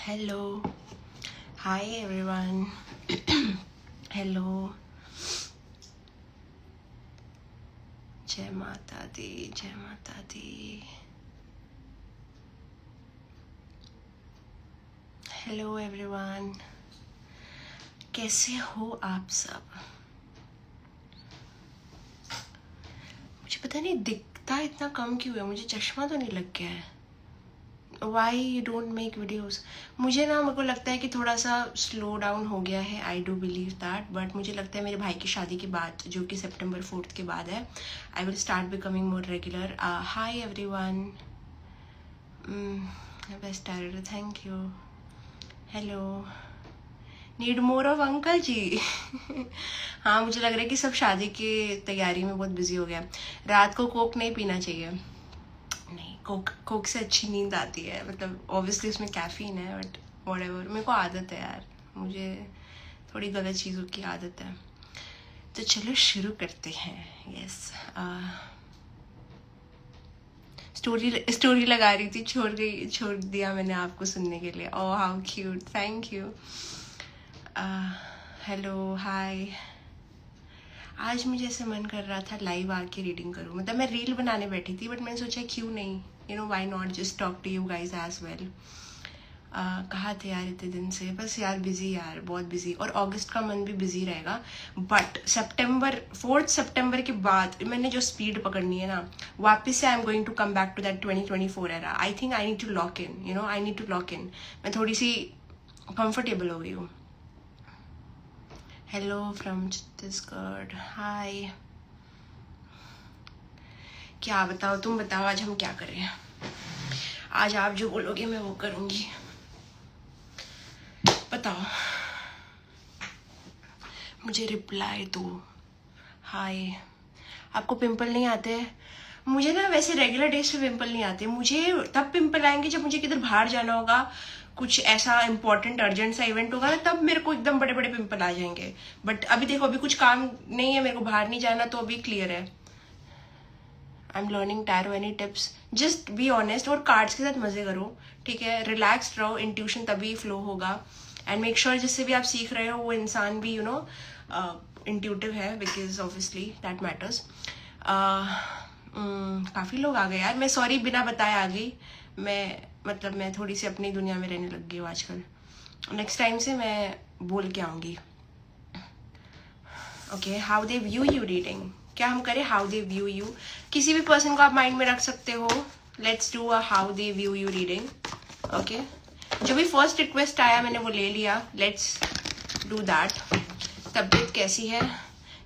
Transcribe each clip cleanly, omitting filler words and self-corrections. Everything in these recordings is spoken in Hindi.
Hello. Hi everyone. Hello. जय माता दी, जय माता दी. Hello everyone. कैसे हो आप सब? मुझे पता नहीं दिखता इतना कम क्यों है. मुझे चश्मा तो नहीं लग गया है. Why you don't make videos? मुझे ना मेरे को लगता है कि थोड़ा सा स्लो डाउन हो गया है. I do believe that. But मुझे लगता है मेरे भाई की शादी के बाद, जो कि September 4th के बाद है, I will start becoming more regular. Hi everyone. Best director, thank you. Hello. Need more of uncle ji. हाँ, मुझे लग रहा है कि सब शादी की तैयारी में बहुत बिजी हो गया. रात को कोक नहीं पीना चाहिए. नहीं, कोक से अच्छी नींद आती है. मतलब ऑब्वियसली उसमें कैफीन है, बट व्हाटएवर. मेरे को आदत है यार. मुझे थोड़ी गलत चीज़ों की आदत है. तो चलो शुरू करते हैं. यस. स्टोरी लगा रही थी, छोड़ दिया मैंने आपको सुनने के लिए. Oh how cute. Thank you. Hello. Hi. आज मुझे ऐसे मन कर रहा था लाइव आके रीडिंग करूँ. मतलब मैं रील बनाने बैठी थी, बट मैंने सोचा क्यों नहीं, why not just talk to you guys as well. कहाँ थे यार इतने दिन से. बस यार बिजी यार, बहुत बिजी. और अगस्त का मंथ भी बिजी रहेगा. बट 4th सितंबर के बाद मैंने जो स्पीड पकड़नी है ना, वापस से I am going to come back to that 2024 era. I think I need to lock in. I need to lock in. मैं थोड़ी सी कंफर्टेबल हो गई हूँ. Hello from Chhattisgarh. हाय. क्या बताओ, तुम बताओ आज हम क्या करें. आज आप जो बोलोगे मैं वो करूंगी. बताओ, मुझे रिप्लाई दो. हाय. आपको पिंपल नहीं आते? मुझे ना वैसे रेगुलर डेज पे पिंपल नहीं आते. मुझे तब पिंपल आएंगे जब मुझे किधर बाहर जाना होगा, कुछ ऐसा इंपॉर्टेंट अर्जेंट सा इवेंट होगा ना, तब मेरे को एकदम बड़े बड़े पिंपल आ जाएंगे. बट अभी देखो, अभी कुछ काम नहीं है, मेरे को बाहर नहीं जाना, तो अभी क्लियर है. I am learning tarot. Any tips? Just be honest और कार्ड्स के साथ मजे करो. ठीक है, रिलैक्स्ड रहो. इंट्यूशन तभी फ्लो होगा. एंड मेक श्योर जिससे भी आप सीख रहे हो वो इंसान भी इंट्यूटिव है, बिकॉज ऑब्वियसली दैट मैटर्स. काफ़ी लोग आ गए यार. मैं सॉरी बिना बताए आ गई. मैं थोड़ी सी अपनी दुनिया में रहने लग गई हूँ आजकल. नेक्स्ट टाइम से मैं बोल के आऊँगी. Okay. How they view you reading. क्या हम करें हाउ दे व्यू यू? किसी भी पर्सन को आप माइंड में रख सकते हो. Let's do a how they view you reading. Okay. जो भी फर्स्ट रिक्वेस्ट आया मैंने वो ले लिया. Let's do that. तबीयत कैसी है?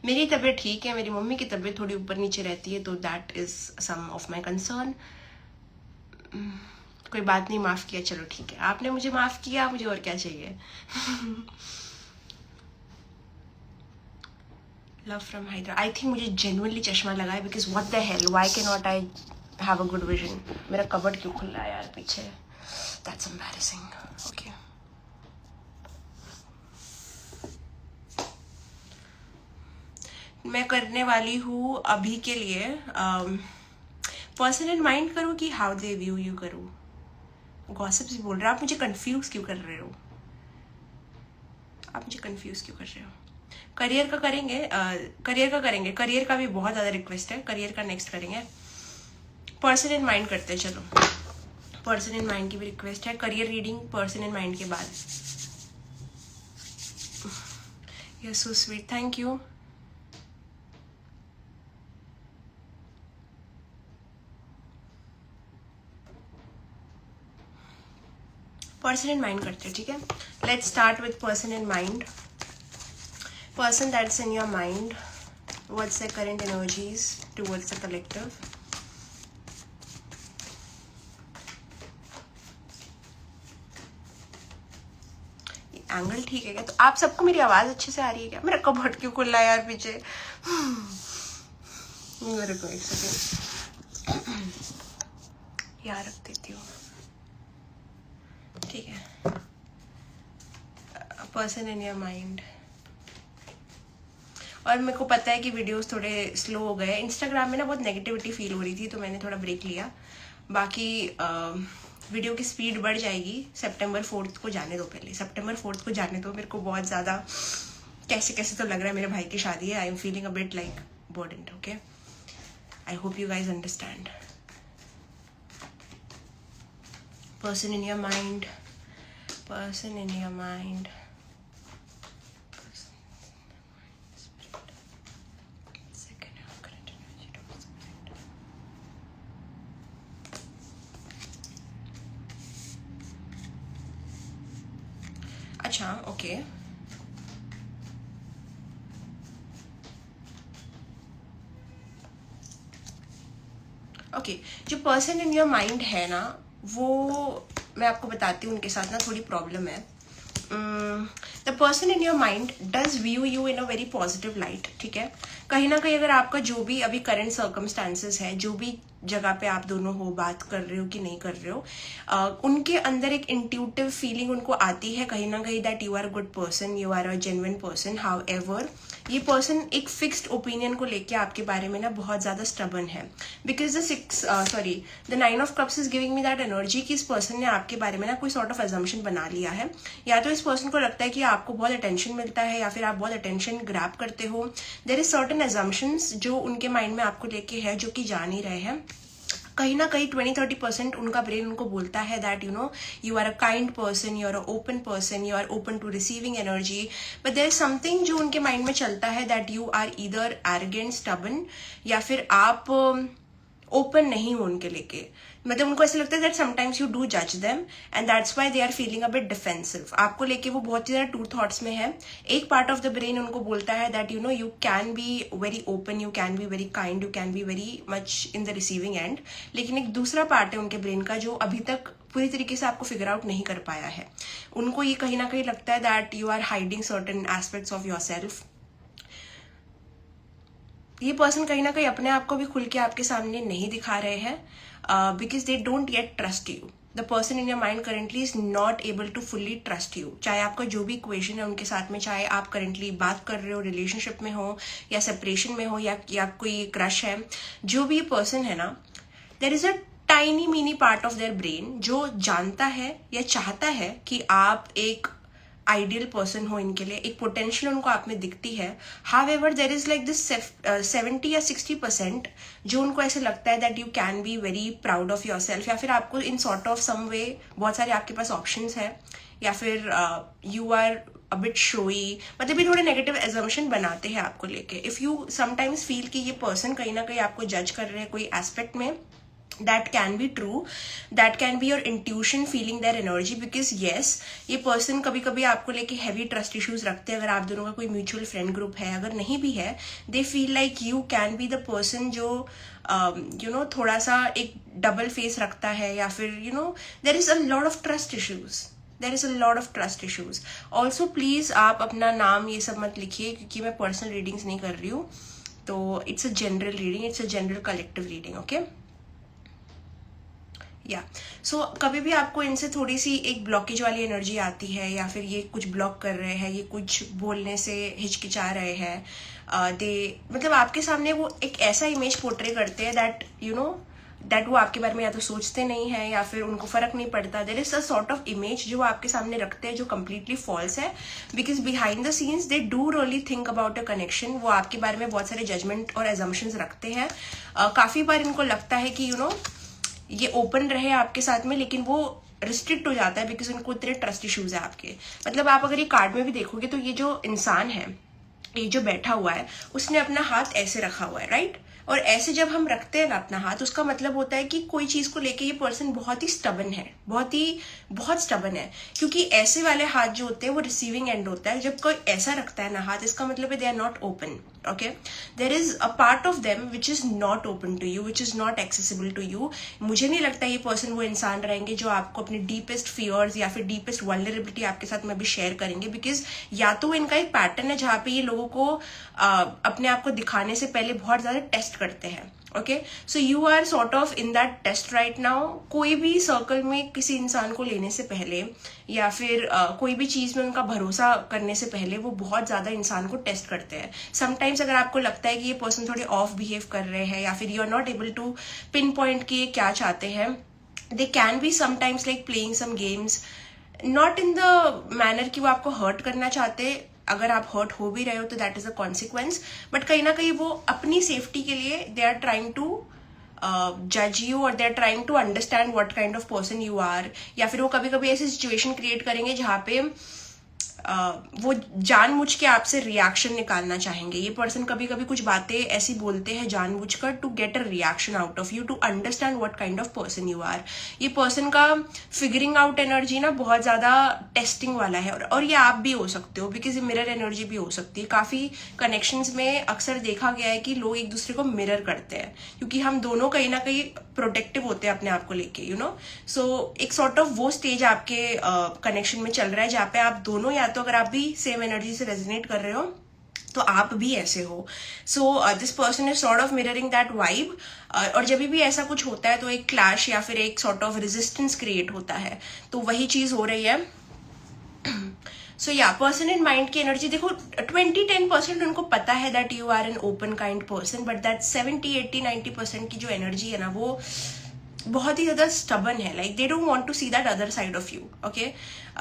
मेरी तबीयत ठीक है. मेरी मम्मी की तबीयत थोड़ी ऊपर नीचे रहती है, तो that is some of my concern. कोई बात नहीं, माफ किया. चलो ठीक है, आपने मुझे माफ किया, मुझे और क्या चाहिए. Love from Hyderabad. I think मुझे जेन्युइनली चश्मा लगा है, because what the hell, why can not I have a good vision. मेरा कबर्ड क्यों खुला है यार पीछे. That's embarrassing. ओके. मैं करने वाली हूँ अभी के लिए पर्सन इन माइंड करूँ कि हाउ दे व्यू यू करूँ. गॉसिप्स बोल रहे हो. आप मुझे कंफ्यूज क्यों कर रहे हो? करियर का करेंगे. करियर का भी बहुत ज़्यादा रिक्वेस्ट है. करियर का नेक्स्ट करेंगे. पर्सन इन माइंड करते हैं. चलो, पर्सन इन माइंड की भी रिक्वेस्ट है. Career reading person in mind के बाद. Yes, so sweet. Thank you. Person in mind करते हैं. ठीक है, let's start with person in mind. Person that's in your mind, what's the current energies towards the collective? Angle ठीक है क्या? तो आप सबको मेरी आवाज अच्छे से आ रही है क्या? मेरा कबर्ड क्यों खुला है यार पीछे. मेरे को एक सेकेंड यहाँ रख देती हूँ. ठीक है. Person in your mind. और मेरे को पता है कि वीडियोस थोड़े स्लो हो गए. इंस्टाग्राम में ना बहुत नेगेटिविटी फील हो रही थी, तो मैंने थोड़ा ब्रेक लिया. बाकी वीडियो की स्पीड बढ़ जाएगी। September 4th को जाने दो, पहले September 4th को जाने दो। मेरे को बहुत ज़्यादा कैसे कैसे तो लग रहा है, मेरे भाई की शादी है। I am feeling a bit like burdened, okay. I hope you guys understand. Person in your mind, person in your mind, अच्छा ओके। ओके, जो पर्सन इन योर माइंड है ना, वो मैं आपको बताती हूँ, उनके साथ ना थोड़ी प्रॉब्लम है। The person in your mind does view you in a very positive light, ठीक है। कहीं ना कहीं अगर आपका जो भी अभी करंट सर्कमस्टांसेस है, जो भी जगह पे आप दोनों हो, बात कर रहे हो कि नहीं कर रहे हो, उनके अंदर एक इंट्यूटिव फीलिंग उनको आती है कहीं ना कहीं that you are a good person, you are a genuine person. However एवर ये पर्सन एक फिक्स्ड ओपिनियन को लेके आपके बारे में ना बहुत ज्यादा स्टबन है, because the 9 of cups is giving me that energy कि इस पर्सन ने आपके बारे में ना कोई सॉर्ट ऑफ अजम्पशन बना लिया है। या तो इस पर्सन को लगता है कि आपको बहुत अटेंशन मिलता है, या फिर आप बहुत अटेंशन ग्रैब करते हो। देयर इज सर्टेन अजम्पशंस जो उनके माइंड में आपको लेके है, जो कि जा नहीं रहे हैं। कहीं ना कहीं 20-30% उनका ब्रेन उनको बोलता है that you are a kind person, you are a open person, you are open to receiving energy, but there is something जो उनके माइंड में चलता है that you are either arrogant, stubborn, या फिर आप ओपन नहीं हो उनके लेके। मतलब उनको ऐसा लगता है दैट समटाइम्स यू डू जज them and that's why they are feeling a bit defensive. आपको लेके वो बहुत ही ज्यादा टू थॉट्स में है। एक पार्ट ऑफ द ब्रेन उनको बोलता है that you can be very open, you can be very kind, you can be very much in the receiving end. लेकिन एक दूसरा पार्ट है उनके ब्रेन का जो अभी तक पूरी तरीके से आपको फिगर आउट नहीं कर पाया है। उनको ये कहीं ना कहीं लगता है that you are hiding certain aspects of your self. ये पर्सन कहीं ना कहीं अपने आप को भी खुल के आपके सामने नहीं दिखा रहे हैं, because they don't yet trust you. The person in your mind currently is not able to fully trust you. चाहे आपका जो भी इक्वेशन है उनके साथ में, चाहे आप करेंटली बात कर रहे हो, रिलेशनशिप में हो या सेपरेशन में हो, या कोई क्रश है, जो भी पर्सन है ना, there is a tiny mini part of their brain जो जानता है या चाहता है कि आप एक आइडियल पर्सन हो इनके लिए, एक पोटेंशियल उनको आप में दिखती है। However there is like this 70 या 60% जो उनको ऐसे लगता है that you can be very proud of your self, या फिर आपको इन सॉर्ट ऑफ सम वे बहुत सारे आपके पास ऑप्शंस है, या फिर you are a bit showy. मतलब ये थोड़े नेगेटिव एजम्पशन बनाते हैं आपको लेके। इफ यू समटाइम्स फील कि ये पर्सन कहीं ना कहीं आपको जज कर रहे हैं कोई एस्पेक्ट में, that can be true, that can be your intuition feeling their energy, because yes, ये person कभी कभी आपको लेके heavy trust issues रखते हैं। अगर आप दोनों का कोई mutual friend group है, अगर नहीं भी है, they feel like you can be the person जो थोड़ा सा एक डबल फेस रखता है, या फिर there is a lot of trust issues, there is a lot of trust issues. Also please आप अपना नाम ये सब मत लिखिए, क्योंकि मैं personal readings नहीं कर रही हूँ, तो it's a general reading, it's a general collective reading, okay? या सो कभी भी आपको इनसे थोड़ी सी एक ब्लॉकेज वाली एनर्जी आती है, या फिर ये कुछ ब्लॉक कर रहे हैं, ये कुछ बोलने से हिचकिचा रहे हैं, मतलब आपके सामने वो एक ऐसा इमेज पोर्ट्रे करते हैं दैट दैट वो आपके बारे में या तो सोचते नहीं है, या फिर उनको फर्क नहीं पड़ता। There is a sort of image जो आपके सामने रखते हैं जो कम्प्लीटली फॉल्स है, because behind the scenes they do really think about a connection. वो आपके बारे में बहुत सारे जजमेंट और एजम्पशंस रखते हैं। काफी बार इनको लगता है कि ये ओपन रहे आपके साथ में, लेकिन वो रिस्ट्रिक्ट हो जाता है बिकॉज उनको इतने ट्रस्ट इश्यूज है आपके। मतलब आप अगर ये कार्ड में भी देखोगे तो ये जो इंसान है, ये जो बैठा हुआ है, उसने अपना हाथ ऐसे रखा हुआ है, राइट? और ऐसे जब हम रखते हैं ना अपना हाथ, उसका मतलब होता है कि कोई चीज को लेके ये पर्सन बहुत ही स्टबन है, बहुत स्टबन है। क्योंकि ऐसे वाले हाथ जो होते हैं वो रिसीविंग एंड होता है। जब कोई ऐसा रखता है ना हाथ, इसका मतलब है they are not open, okay? There is a part of them which is not open to you, which is not accessible to you. मुझे नहीं लगता ये पर्सन वो इंसान रहेंगे जो आपको अपने डीपेस्ट फियर्स या फिर डीपेस्ट वल्नरेबिलिटी आपके साथ में भी शेयर करेंगे, बिकॉज या तो इनका एक पैटर्न है जहाँ पे ये लोगों को अपने आप को दिखाने से पहले बहुत ज्यादा टेस्ट करते हैं, okay? So you are sort of in that test right now. कोई भी सर्कल में किसी इंसान को लेने से पहले, या फिर कोई भी चीज में उनका भरोसा करने से पहले, वो बहुत ज्यादा इंसान को टेस्ट करते हैं। समटाइम्स अगर आपको लगता है कि ये पर्सन थोड़े ऑफ बिहेव कर रहे हैं, या फिर you are not able to pin point कि ये क्या चाहते हैं, they can be sometimes like playing some games, not in the manner कि वो आपको हर्ट करना चाहते, अगर आप हर्ट हो भी रहे हो तो that is a consequence, but कहीं ना कहीं वो अपनी सेफ्टी के लिए दे आर ट्राइंग टू जज यू, और they are trying to understand what kind of person you are, या फिर वो कभी कभी ऐसी सिचुएशन क्रिएट करेंगे जहाँ पे वो जानबूझ के आपसे रिएक्शन निकालना चाहेंगे। ये पर्सन कभी कभी कुछ बातें ऐसी बोलते हैं जानबूझकर to get a reaction out of you, to understand what kind of person you are. ये पर्सन का फिगरिंग आउट एनर्जी ना बहुत ज्यादा टेस्टिंग वाला है, और ये आप भी हो सकते हो, बिकॉज ये मिरर एनर्जी भी हो सकती है। काफी कनेक्शंस में अक्सर देखा गया है कि लोग एक दूसरे को मिरर करते हैं, क्योंकि हम दोनों कहीं ना कहीं प्रोटेक्टिव होते हैं अपने आप को लेके, यू नो। सो एक सॉर्ट ऑफ वो स्टेज आपके कनेक्शन में चल रहा है जहाँ पे आप दोनों, या तो अगर आप भी सेम एनर्जी से रेजोनेट कर रहे हो तो आप भी ऐसे हो। So this person is sort of mirroring that vibe, और जब भी ऐसा कुछ होता है तो एक क्लैश या फिर एक सॉर्ट ऑफ रेजिस्टेंस क्रिएट होता है, तो वही चीज हो रही है। सो या पर्सन इन माइंड की एनर्जी देखो, 20-10% उनको पता है that you are an open kind person, but that 70-80-90% की जो एनर्जी है ना, वो बहुत ही ज्यादा स्टबन है, like they don't want to see that other side of you, okay.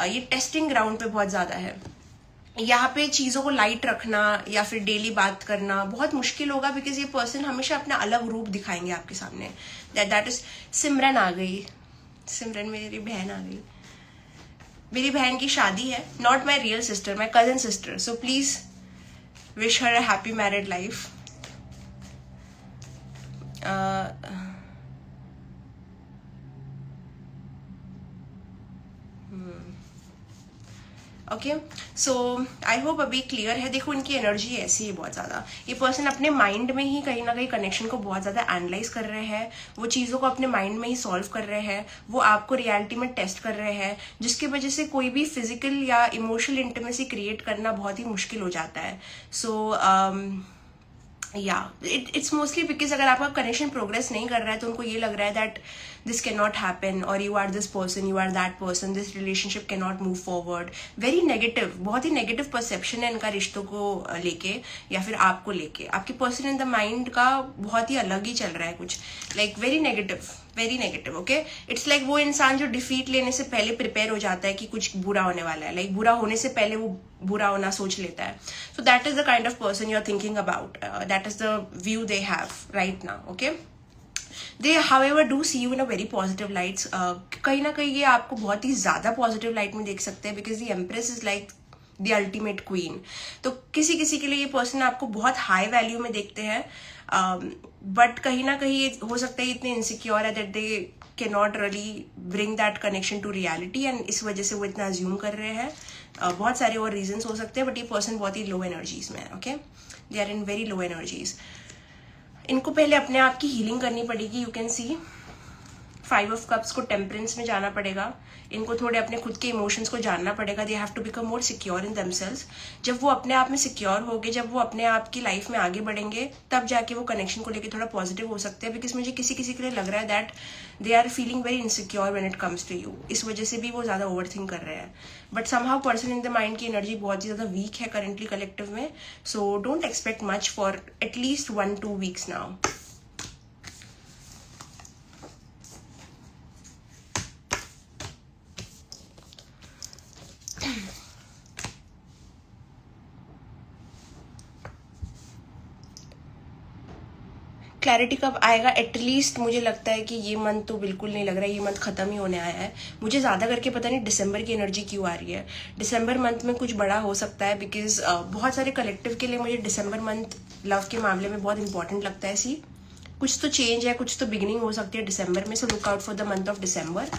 ये टेस्टिंग ग्राउंड पे बहुत ज्यादा है। यहाँ पे चीजों को लाइट रखना या फिर डेली बात करना बहुत मुश्किल होगा, बिकॉज ये पर्सन हमेशा अपना अलग रूप दिखाएंगे आपके सामने। दैट इज सिमरन आ गई, सिमरन मेरी बहन आ गई, मेरी बहन की शादी है, not my real sister, my cousin sister, so please wish her a happy married life. Okay, so I hope अभी क्लियर है। देखो इनकी एनर्जी ऐसी है बहुत ज्यादा, ये पर्सन अपने माइंड में ही कहीं ना कहीं कनेक्शन को बहुत ज्यादा एनालाइज कर रहे हैं, वो चीजों को अपने माइंड में ही सॉल्व कर रहे हैं, वो आपको रियलिटी में टेस्ट कर रहे हैं, जिसकी वजह से कोई भी फिजिकल या इमोशनल इंटीमेसी क्रिएट करना बहुत ही मुश्किल हो जाता है। सो या इट्स मोस्टली बिकॉज अगर आपका कनेक्शन प्रोग्रेस नहीं कर रहा है तो उनको ये लग रहा है that this can not happen, और you are this person, you are that person, this relationship can not move forward. Very negative, बहुत ही नेगेटिव परसेप्शन है इनका रिश्तों को लेके या फिर आपको लेके। आपके पर्सन इन द माइंड का बहुत ही अलग ही चल रहा है कुछ, like very negative, okay. It's like वो इंसान जो डिफीट लेने से पहले प्रिपेयर हो जाता है कि कुछ बुरा होने वाला है, लाइक बुरा होने से पहले वो बुरा होना सोच लेता है। So that is the kind of person you are thinking about, that is the view they have right now, okay. They however do see you in a very positive lights, कहीं ना कहीं ये आपको बहुत ही ज्यादा पॉजिटिव लाइट में देख सकते हैं, because the empress is like the ultimate queen. तो किसी किसी के लिए ये पर्सन आपको बहुत हाई वैल्यू में देखते हैं, बट कहीं ना कहीं हो सकता है इतने इनसिक्योर है that they can not really bring that connection to reality, and इस वजह से वो इतना अज्यूम कर रहे हैं। बहुत सारे और रीजंस हो सकते हैं, बट ये पर्सन बहुत ही लो एनर्जीज में है, ओके। They are in very low energies. इनको पहले अपने आप की हीलिंग करनी पड़ेगी। You can see 5 of cups को टेम्परेंस में जाना पड़ेगा, इनको थोड़े अपने खुद के इमोशंस को जानना पड़ेगा। They have to become more secure in themselves. जब वो अपने आप में सिक्योर होंगे, जब वो अपने आप की लाइफ में आगे बढ़ेंगे, तब जाके वो कनेक्शन को लेके थोड़ा पॉजिटिव हो सकते हैं। बिकॉज मुझे किसी किसी के लिए लग रहा है that they are feeling very insecure when it comes to you, इस वजह से भी वो ज्यादा ओवर थिंक कर रहे हैं। But somehow person in the mind की एनर्जी बहुत ही ज्यादा वीक है करेंटली कलेक्टिव में, so don't expect much for at least 1-2 weeks now. Clarity कब आएगा? एटलीस्ट मुझे लगता है कि ये मंथ तो बिल्कुल नहीं लग रहा है, ये मंथ खत्म ही होने आया है। मुझे ज्यादा करके पता नहीं दिसंबर की एनर्जी क्यों आ रही है। दिसंबर मंथ में कुछ बड़ा हो सकता है, बिकॉज बहुत सारे कलेक्टिव के लिए मुझे दिसंबर मंथ लव के मामले में बहुत इंपॉर्टेंट लगता है। सी कुछ तो चेंज है, कुछ तो बिगिनिंग हो सकती है दिसंबर में, so look out for the month of December.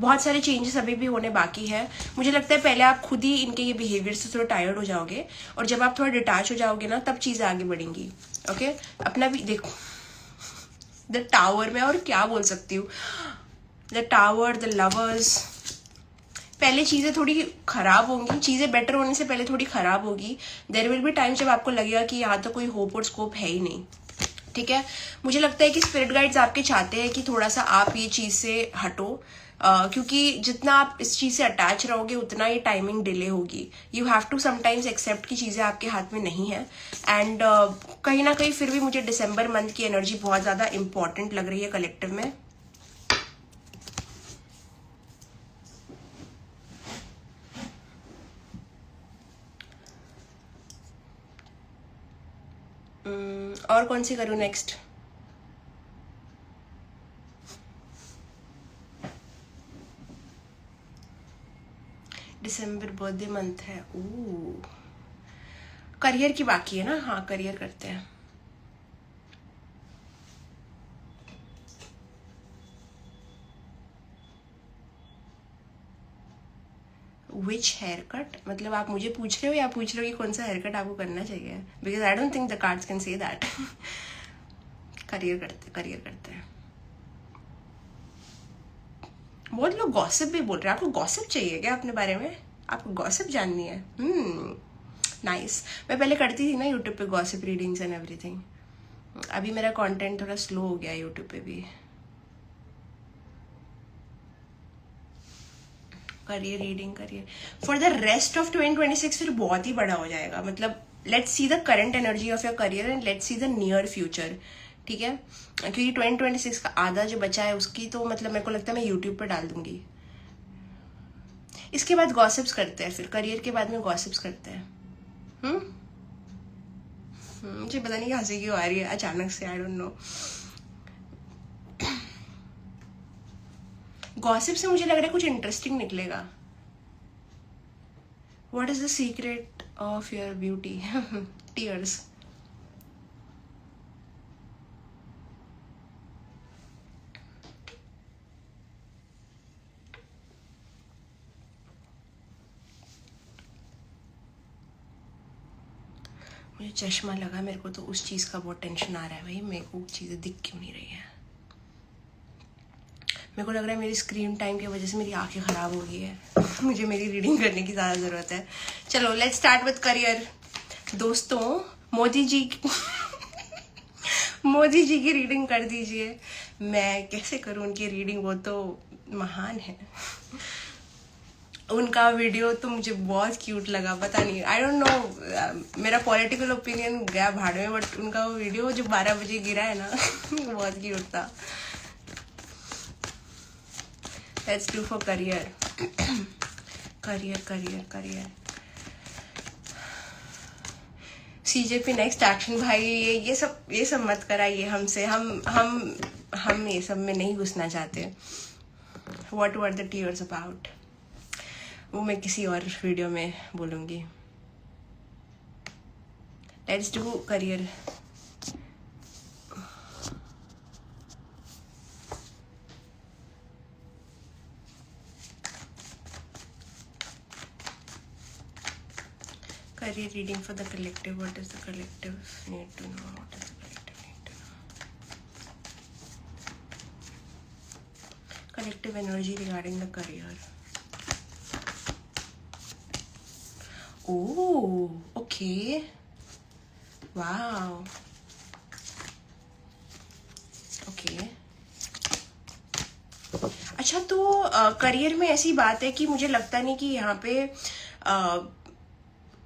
बहुत सारे चेंजेस अभी भी होने बाकी है। मुझे लगता है पहले आप खुद ही इनके ये बिहेवियर से थोड़ा टायर्ड हो जाओगे, और जब आप थोड़ा डिटैच हो जाओगे ना, तब चीजें आगे बढ़ेंगी, ओके। अपना भी देखो द टावर में, और क्या बोल सकती हूँ, द टावर, द लवर्स। पहले चीजें थोड़ी खराब होंगी, चीजें बेटर होने से पहले थोड़ी खराब होगी। देयर विल बी टाइम जब आपको लगेगा कि यहाँ तो कोई होप और स्कोप है ही नहीं, ठीक है। मुझे लगता है कि स्पिरिट गाइड्स आपके चाहते हैं कि थोड़ा सा आप ये चीज से हटो, क्योंकि जितना आप इस चीज से अटैच रहोगे उतना ये टाइमिंग डिले होगी। You have to sometimes accept की चीजें आपके हाथ में नहीं है। एंड कहीं ना कहीं फिर भी मुझे दिसंबर मंथ की एनर्जी बहुत ज्यादा इंपॉर्टेंट लग रही है कलेक्टिव में। और कौन सी करूँ नेक्स्ट? दिसंबर बर्थडे मंथ है। ओह, करियर की बाकी है ना? हाँ, करियर करते हैं। विच हेयर कट? मतलब आप मुझे पूछ रहे हो या पूछ रहे हो कि कौन सा हेयर कट आपको करना चाहिए? Because I don't think the cards can say that. Career करते हैं। बहुत लोग गॉसिप भी बोल रहे हैं। आपको गॉसिप चाहिए क्या अपने बारे में? आपको गॉसिप जाननी है? नाइस। मैं पहले करती थी ना यूट्यूब पे गॉसिप रीडिंग्स एंड एवरीथिंग। अभी मेरा कंटेंट थोड़ा स्लो हो गया यूट्यूब पे भी। करियर रीडिंग करिए फॉर द रेस्ट ऑफ 2026। फिर बहुत ही बड़ा हो जाएगा। मतलब let's see the current energy of your career and let's see the near future. ठीक है, क्योंकि 2026 का आधा जो बचा है उसकी तो मतलब मेरे को लगता है मैं यूट्यूब पर डाल दूंगी। इसके बाद गॉसिप्स करते हैं, फिर करियर के बाद में गॉसिप्स करते हैं। मुझे पता नहीं हंसी क्यों आ रही है अचानक से, आई डोंट नो। गॉसिप से मुझे लग रहा है कुछ इंटरेस्टिंग निकलेगा। What is the secret of your beauty? Tears. मुझे चश्मा लगा, मेरे को तो उस चीज़ का बहुत टेंशन आ रहा है भाई। मेरे को चीज़ें दिख क्यों नहीं रही है? मेरे को लग रहा है मेरी स्क्रीन टाइम की वजह से मेरी आंखें ख़राब हो गई है। मुझे मेरी रीडिंग करने की ज़्यादा ज़रूरत है। चलो लेट्स स्टार्ट विद करियर। दोस्तों, मोदी जी मोदी जी की रीडिंग कर दीजिए। मैं कैसे करूं उनकी रीडिंग? वो तो महान है। उनका वीडियो तो मुझे बहुत क्यूट लगा। पता नहीं, आई डोंट नो, मेरा पॉलिटिकल ओपिनियन गया भाड़ में, बट उनका वो वीडियो जो 12 बजे गिरा है ना बहुत क्यूट था। Let's do for career. Career. CJP next action. भाई ये सब मत कराइए हमसे। हम ये सब में नहीं घुसना चाहते। What were the tears about? वो मैं किसी और वीडियो में बोलूंगी। Let's do career. Career reading for the collective. What does the collective need to know? What does the collective need to know? Collective energy regarding the career. Oh, okay. Wow. Okay. अच्छा, तो करियर में ऐसी बात है कि मुझे लगता नहीं कि यहाँ पे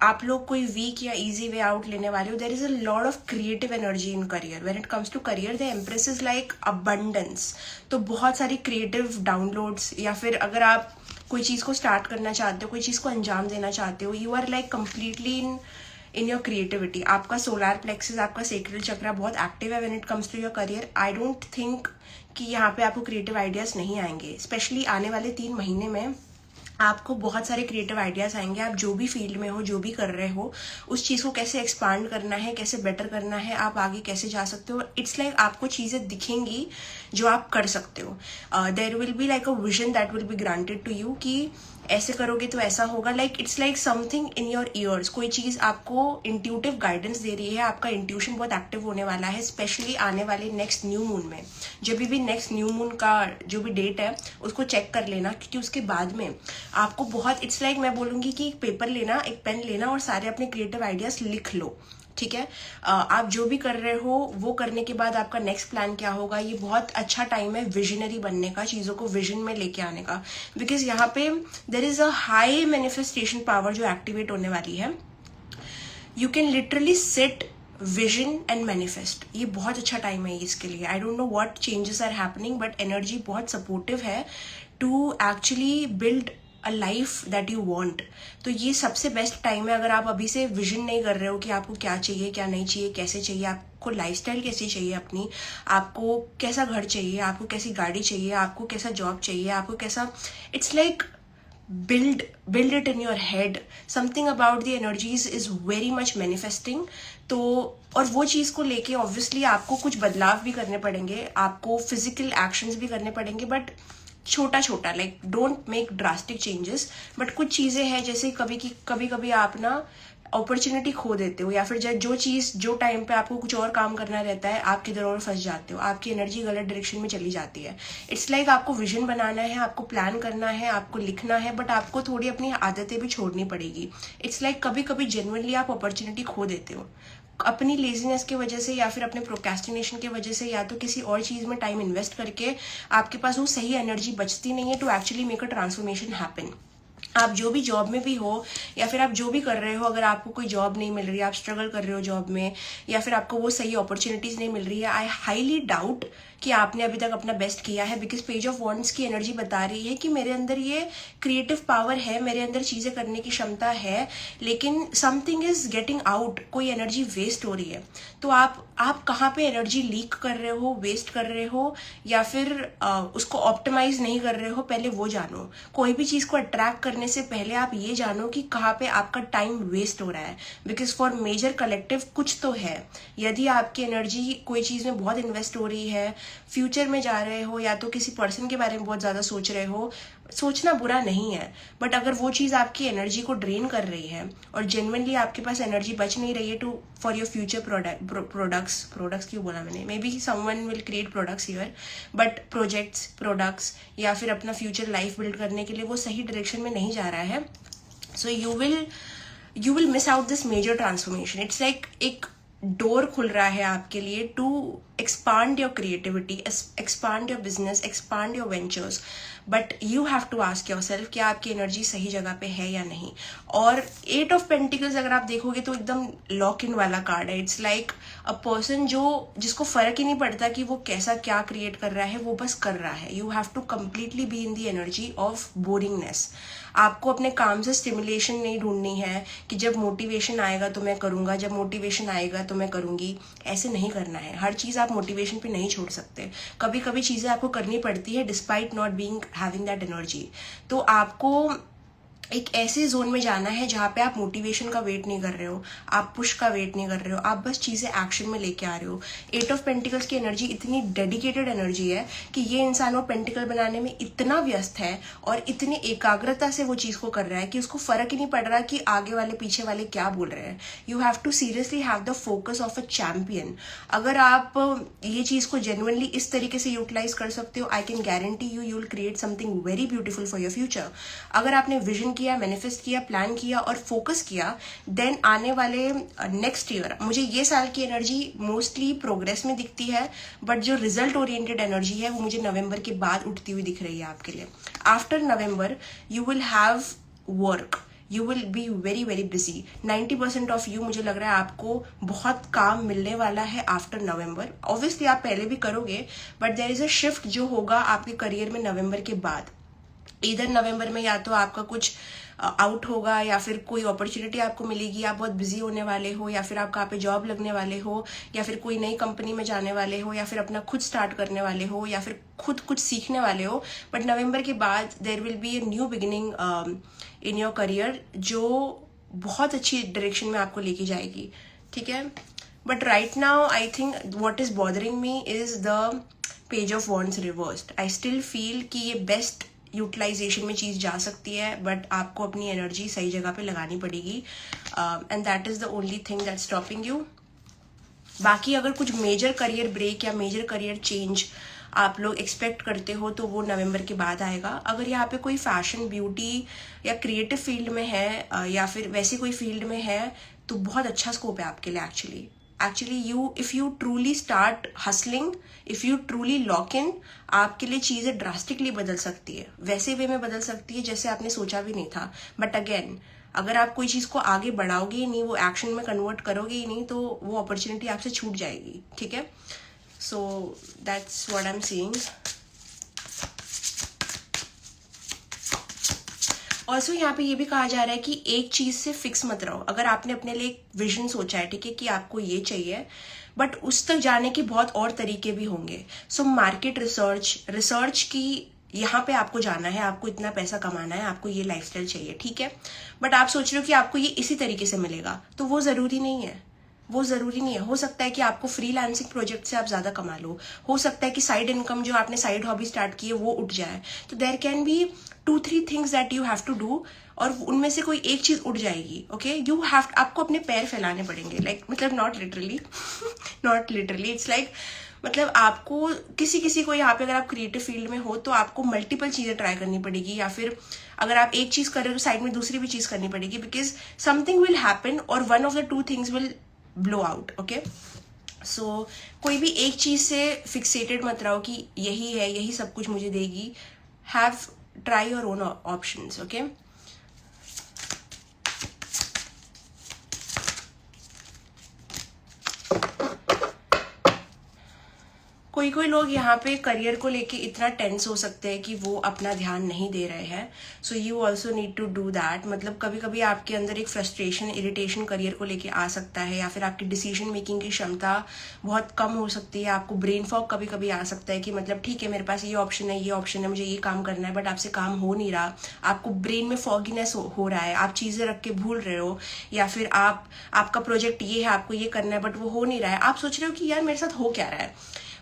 आप लोग कोई वीक या इजी वे आउट लेने वाले हो। There is a lot of creative energy in career. When it comes to career, the empress is like abundance. तो बहुत सारी क्रिएटिव डाउनलोड्स, या फिर अगर आप कोई चीज़ को स्टार्ट करना चाहते हो, कोई चीज़ को अंजाम देना चाहते हो, you are like completely in your creativity. आपका सोलर प्लेक्सिस, आपका सेक्रल चक्रा बहुत एक्टिव है when it comes to your career. I don't think कि यहाँ पे आपको क्रिएटिव आइडियाज़ नहीं आएंगे। स्पेशली आने वाले 3 महीने में आपको बहुत सारे क्रिएटिव आइडियाज़ आएंगे। आप जो भी फील्ड में हो, जो भी कर रहे हो, उस चीज़ को कैसे एक्सपांड करना है, कैसे बेटर करना है, आप आगे कैसे जा सकते हो। इट्स लाइक आपको चीज़ें दिखेंगी जो आप कर सकते हो। There will be like a vision that will be granted to you कि ऐसे करोगे तो ऐसा होगा। Like it's like something in your ears. कोई चीज़ आपको इंट्यूटिव गाइडेंस दे रही है। आपका इंट्यूशन बहुत एक्टिव होने वाला है, स्पेशली आने वाले नेक्स्ट न्यू मून में। जब भी नेक्स्ट न्यू मून का जो भी डेट है उसको चेक कर लेना, क्योंकि उसके बाद में आपको बहुत, इट्स लाइक मैं बोलूँगी कि एक पेपर लेना, एक पेन लेना और सारे अपने क्रिएटिव आइडियाज़ लिख लो। ठीक है, आप जो भी कर रहे हो वो करने के बाद आपका नेक्स्ट प्लान क्या होगा। ये बहुत अच्छा टाइम है विजनरी बनने का, चीज़ों को विजन में लेके आने का। बिकॉज यहाँ पे there is a high manifestation power जो एक्टिवेट होने वाली है। You can literally sit vision and manifest. ये बहुत अच्छा टाइम है इसके लिए। I don't know what changes are happening, but energy बहुत सपोर्टिव है to actually build a life that you want. तो ये सबसे बेस्ट टाइम है। अगर आप अभी से विजन नहीं कर रहे हो कि आपको क्या चाहिए, क्या नहीं चाहिए, कैसे चाहिए, आपको लाइफस्टाइल कैसी चाहिए अपनी, आपको कैसा घर चाहिए, आपको कैसी गाड़ी चाहिए, आपको कैसा जॉब चाहिए, आपको कैसा, it's like build it in your head. Something about the energies is very much manifesting. तो और वो चीज को लेके ऑब्वियसली आपको कुछ बदलाव भी करने पड़ेंगे, आपको फिजिकल एक्शंस भी करने पड़ेंगे, बट छोटा छोटा, like don't make drastic changes. But कुछ चीजें हैं जैसे कभी कभी आप ना अपॉर्चुनिटी खो देते हो, या फिर जो चीज जो टाइम पे आपको कुछ और काम करना रहता है आप किधर और फंस जाते हो, आपकी एनर्जी गलत डायरेक्शन में चली जाती है। इट्स लाइक आपको विजन बनाना है, आपको प्लान करना है, आपको लिखना है, बट आपको थोड़ी अपनी आदतें भी छोड़नी पड़ेगी। इट्स लाइक कभी कभी जेन्युइनली आप अपॉर्चुनिटी खो देते हो अपनी लेजीनेस की वजह से, या फिर अपने प्रोक्रेस्टिनेशन की वजह से, या तो किसी और चीज में टाइम इन्वेस्ट करके आपके पास वो सही एनर्जी बचती नहीं है to actually make a transformation happen. आप जो भी जॉब में भी हो, या फिर आप जो भी कर रहे हो, अगर आपको कोई जॉब नहीं मिल रही है, आप स्ट्रगल कर रहे हो जॉब में, या फिर आपको वो सही अपॉर्चुनिटीज नहीं मिल रही है, आई हाईली डाउट कि आपने अभी तक अपना बेस्ट किया है। बिकॉज पेज ऑफ वॉन्ड्स की एनर्जी बता रही है कि मेरे अंदर ये क्रिएटिव पावर है, मेरे अंदर चीजें करने की क्षमता है, लेकिन समथिंग इज गेटिंग आउट, कोई एनर्जी वेस्ट हो रही है। तो आप कहाँ पे एनर्जी लीक कर रहे हो, वेस्ट कर रहे हो, या फिर उसको ऑप्टिमाइज नहीं कर रहे हो, पहले वो जानो। कोई भी चीज को अट्रैक्ट करने से पहले आप ये जानो कि कहाँ पे आपका टाइम वेस्ट हो रहा है। बिकॉज फॉर मेजर कलेक्टिव कुछ तो है। यदि आपकी एनर्जी कोई चीज में बहुत इन्वेस्ट हो रही है, फ्यूचर में जा रहे हो, या तो किसी पर्सन के बारे में बहुत ज्यादा सोच रहे हो, सोचना बुरा नहीं है, बट अगर वो चीज आपकी एनर्जी को ड्रेन कर रही है और जेन्युइनली आपके पास एनर्जी बच नहीं रही है to for your future products क्यों बोला मैंने, maybe someone will create products here, but products या फिर अपना फ्यूचर लाइफ बिल्ड करने के लिए वो सही डायरेक्शन में नहीं जा रहा है, so you will miss out this major transformation. It's like एक डोर खुल रहा है आपके लिए to expand your creativity, expand your business, expand your ventures, but you have to ask yourself कि आपकी एनर्जी सही जगह पे है या नहीं। और 8 ऑफ पेंटिकल्स अगर आप देखोगे तो एकदम लॉक इन वाला कार्ड है। इट्स लाइक अ पर्सन जिसको फर्क ही नहीं पड़ता कि वो कैसा क्या क्रिएट कर रहा है, वो बस कर रहा है। You have to completely be in the energy of boringness. आपको अपने काम से स्टिमुलेशन नहीं ढूंढनी है कि जब मोटिवेशन आएगा तो मैं करूंगा, जब मोटिवेशन आएगा तो मैं करूंगी, ऐसे नहीं करना है। हर चीज आप मोटिवेशन पे नहीं छोड़ सकते, कभी कभी चीजें आपको करनी पड़ती है despite not being having that energy. तो आपको एक ऐसे जोन में जाना है जहाँ पे आप मोटिवेशन का वेट नहीं कर रहे हो, आप पुश का वेट नहीं कर रहे हो, आप बस चीजें एक्शन में लेके आ रहे हो। 8 ऑफ पेंटिकल्स की एनर्जी इतनी डेडिकेटेड एनर्जी है कि ये इंसान वो पेंटिकल बनाने में इतना व्यस्त है और इतनी एकाग्रता से वो चीज को कर रहा है कि उसको फर्क ही नहीं पड़ रहा कि आगे वाले पीछे वाले क्या बोल रहे हैं। You have to seriously have the focus of a champion. अगर आप ये चीज को जेन्युइनली इस तरीके से यूटिलाइज कर सकते हो, I can guarantee you will create something very beautiful for your future. अगर आपने विजन किया, मैनिफेस्ट किया, प्लान किया और फोकस किया, देन आने वाले नेक्स्ट ईयर, मुझे ये साल की एनर्जी मोस्टली प्रोग्रेस में दिखती है, बट जो रिजल्ट ओरिएंटेड एनर्जी है वो मुझे नवंबर के बाद उठती हुई दिख रही है आपके लिए। After November you will have work, you will be very very busy. 90% of you, मुझे लग रहा है आपको बहुत काम मिलने वाला है आफ्टर नवंबर। ऑब्वियसली आप पहले भी करोगे, but there is a shift जो होगा आपके करियर में नवंबर के बाद। इधर नवंबर में या तो आपका कुछ आउट होगा, या फिर कोई अपॉर्चुनिटी आपको मिलेगी, आप बहुत बिजी होने वाले हो, या फिर आप कहाँ पे जॉब लगने वाले हो, या फिर कोई नई कंपनी में जाने वाले हो, या फिर अपना खुद स्टार्ट करने वाले हो, या फिर खुद कुछ सीखने वाले हो। बट नवंबर के बाद there will be a new beginning in your career जो बहुत अच्छी डायरेक्शन में आपको लेके जाएगी, ठीक है। But right now I think what is bothering me is the page of wands reversed. I still feel कि ये बेस्ट यूटिलाइजेशन में चीज जा सकती है, बट आपको अपनी एनर्जी सही जगह पे लगानी पड़ेगी, and that is the only thing that stopping you. बाकी अगर कुछ मेजर करियर ब्रेक या मेजर करियर चेंज आप लोग एक्सपेक्ट करते हो तो वो नवंबर के बाद आएगा। अगर यहाँ पे कोई फैशन, ब्यूटी या क्रिएटिव फील्ड में है, या फिर वैसी कोई फील्ड में है, तो बहुत अच्छा स्कोप है आपके लिए actually if you truly start hustling, if you truly lock in, आपके लिए चीजें ड्रास्टिकली बदल सकती है, वैसे वे में बदल सकती है जैसे आपने सोचा भी नहीं था। बट अगेन, अगर आप कोई चीज को आगे बढ़ाओगे ही नहीं, वो एक्शन में कन्वर्ट करोगे ही नहीं, तो वो अपॉर्चुनिटी आपसे छूट जाएगी, ठीक है। So that's what I am seeing. Also यहाँ पे ये भी कहा जा रहा है कि एक चीज से फिक्स मत रहो। अगर आपने अपने लिए एक विजन सोचा है, ठीक है, कि आपको ये चाहिए, बट उस तक जाने के बहुत और तरीके भी होंगे। सो मार्केट रिसर्च की यहाँ पे आपको जाना है, आपको इतना पैसा कमाना है, आपको ये लाइफस्टाइल चाहिए, ठीक है, बट आप सोच रहे हो कि आपको ये इसी तरीके से मिलेगा, तो वो जरूरी नहीं है। वो जरूरी नहीं है। हो सकता है कि आपको फ्रीलांसिंग प्रोजेक्ट से आप ज्यादा कमा लो, हो सकता है कि साइड इनकम जो आपने साइड हॉबी स्टार्ट की है वो उठ जाए। तो there can be 2-3 things that you have to do, और उनमें से कोई एक चीज उठ जाएगी। ओके, यू हैव, आपको अपने पैर फैलाने पड़ेंगे, लाइक मतलब not literally not literally, it's like मतलब आपको किसी को यहाँ पे, अगर आप क्रिएटिव फील्ड में हो तो आपको मल्टीपल चीजें ट्राई करनी पड़ेगी, या फिर अगर आप एक चीज कर रहे हो तो साइड में दूसरी भी चीज करनी पड़ेगी, बिकॉज समथिंग विल हैपन और one of the 2 things will blow out. Okay, so कोई भी एक चीज से फिक्सेटेड मत रहो कि यही है, यही सब कुछ मुझे देगी। Have try your own options. Okay, कोई लोग यहाँ पे करियर को लेके इतना टेंस हो सकते हैं कि वो अपना ध्यान नहीं दे रहे हैं। So you also need to do that. मतलब कभी कभी आपके अंदर एक फ्रस्ट्रेशन, इरिटेशन करियर को लेके आ सकता है, या फिर आपकी डिसीजन मेकिंग की क्षमता बहुत कम हो सकती है। आपको ब्रेन फॉग कभी कभी आ सकता है कि मतलब ठीक है, मेरे पास ये ऑप्शन है, ये ऑप्शन है, मुझे ये काम करना है, बट आपसे काम हो नहीं रहा। आपको ब्रेन में फॉगिनेस हो रहा है, आप चीजें रख के भूल रहे हो, या फिर आपका प्रोजेक्ट ये है, आपको ये करना है, बट वो हो नहीं रहा है। आप सोच रहे हो कि यार मेरे साथ हो क्या रहा है,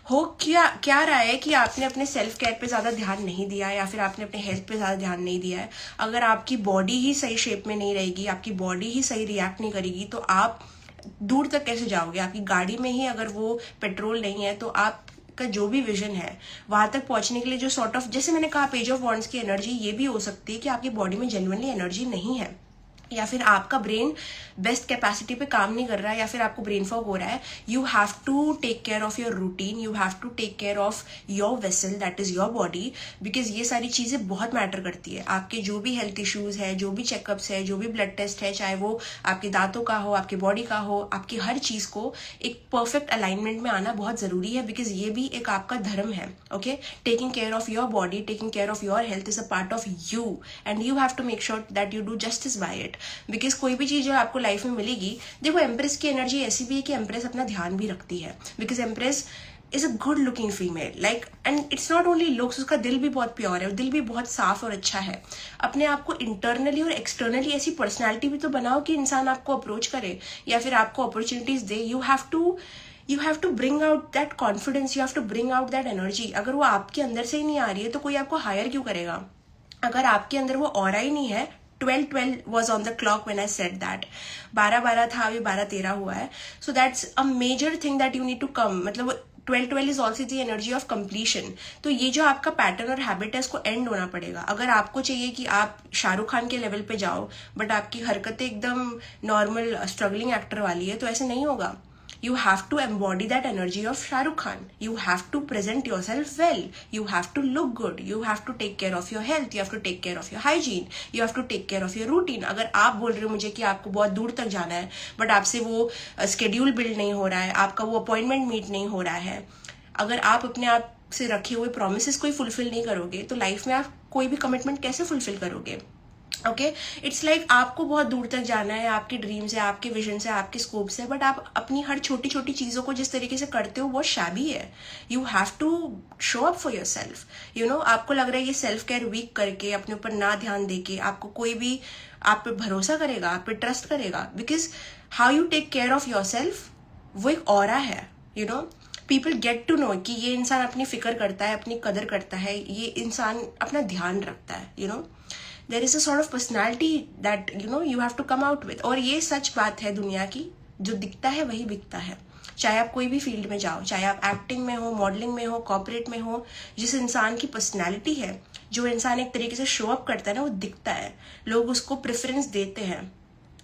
हो क्या रहा है कि आपने अपने सेल्फ केयर पे ज्यादा ध्यान नहीं दिया, या फिर आपने अपने हेल्थ पे ज्यादा ध्यान नहीं दिया है। अगर आपकी बॉडी ही सही शेप में नहीं रहेगी, आपकी बॉडी ही सही रिएक्ट नहीं करेगी, तो आप दूर तक कैसे जाओगे? आपकी गाड़ी में ही अगर वो पेट्रोल नहीं है, तो आप का जो भी विजन है वहां तक पहुंचने के लिए जो सॉर्ट ऑफ, जैसे मैंने कहा पेज ऑफ वॉन्ड्स की एनर्जी, ये भी हो सकती है कि आपकी बॉडी में जेन्युइनली एनर्जी नहीं है, या फिर आपका ब्रेन बेस्ट कैपेसिटी पे काम नहीं कर रहा है, या फिर आपको ब्रेन फॉग हो रहा है। You have to take care of your routine, you have to take care of your vessel, that is your body, because ये सारी चीजें बहुत मैटर करती है। आपके जो भी हेल्थ इश्यूज है, जो भी चेकअप्स है, जो भी ब्लड टेस्ट है, चाहे वो आपके दांतों का हो, आपकी बॉडी का हो, आपकी हर चीज को एक परफेक्ट अलाइनमेंट में आना बहुत जरूरी है, बिकॉज ये भी एक आपका धर्म है। Okay, taking care of your body, taking care of your health is a part of you, and you have to make sure that you do justice by it. Because कोई भी चीज जो आपको लाइफ में मिलेगी, देखो एम्प्रेस की एनर्जी ऐसी भी है कि एम्प्रेस अपना ध्यान भी रखती है, because empress is a good looking female, like, and it's not only looks, उसका दिल भी बहुत प्योर है, दिल भी बहुत साफ और अच्छा है। अपने आप को इंटरनली और एक्सटर्नली ऐसी पर्सनैलिटी भी तो बनाओ कि इंसान आपको अप्रोच करे या फिर आपको अपॉर्चुनिटीज दे। You have to bring out that confidence, you have to bring out that energy. अगर वो आपके अंदर से ही नहीं आ रही है तो कोई आपको हायर क्यों करेगा? अगर आपके अंदर वो ऑरा ही नहीं है, 12 was on the clock when I said that, 12 था, अभी 12-13 हुआ है, so that's a major thing that you need to come, मतलब 12 is also the energy of completion। तो ये जो आपका पैटर्न और हैबिट है इसको एंड होना पड़ेगा। अगर आपको चाहिए कि आप शाहरुख खान के लेवल पे जाओ बट आपकी हरकतें एकदम नॉर्मल स्ट्रगलिंग एक्टर वाली है, तो ऐसे नहीं होगा। You have to embody that energy of Shah Rukh Khan. You have to present yourself well. You have to look good. You have to take care of your health. You have to take care of your hygiene. You have to take care of your routine. अगर आप बोल रहे हो मुझे कि आपको बहुत दूर तक जाना है बट आपसे वो स्केड्यूल बिल्ड नहीं हो रहा है, आपका वो अपॉइंटमेंट मीट नहीं हो रहा है, अगर आप अपने आप से रखे हुए प्रोमिसेस कोई फुलफिल नहीं करोगे तो लाइफ में आप कोई भी कमिटमेंट कैसे फुलफिल करोगे? ओके, इट्स लाइक आपको बहुत दूर तक जाना है, आपके ड्रीम्स है, आपके विजन है, आपके स्कोप्स है, बट आप अपनी हर छोटी छोटी चीजों को जिस तरीके से करते हो वो शाबी है। You have to show up for yourself, you know. आपको लग रहा है ये सेल्फ केयर वीक करके, अपने ऊपर ना ध्यान देके आपको कोई भी आप पे भरोसा करेगा, आप पे ट्रस्ट करेगा, because how you take care of your self वो एक ऑरा है, you know. People get to know कि ये इंसान अपनी फिक्र करता है, अपनी कदर करता है, ये इंसान अपना ध्यान रखता है, you know. There is a sort of personality that you know you have to come out with. और ये सच बात है दुनिया की, जो दिखता है वही बिकता है। चाहे आप कोई भी फील्ड में जाओ, चाहे आप एक्टिंग में हो, मॉडलिंग में हो, कॉर्पोरेट में हो, जिस इंसान की पर्सनैलिटी है, जो इंसान एक तरीके से शो अप करता है ना, वो दिखता है, लोग उसको प्रेफरेंस देते हैं।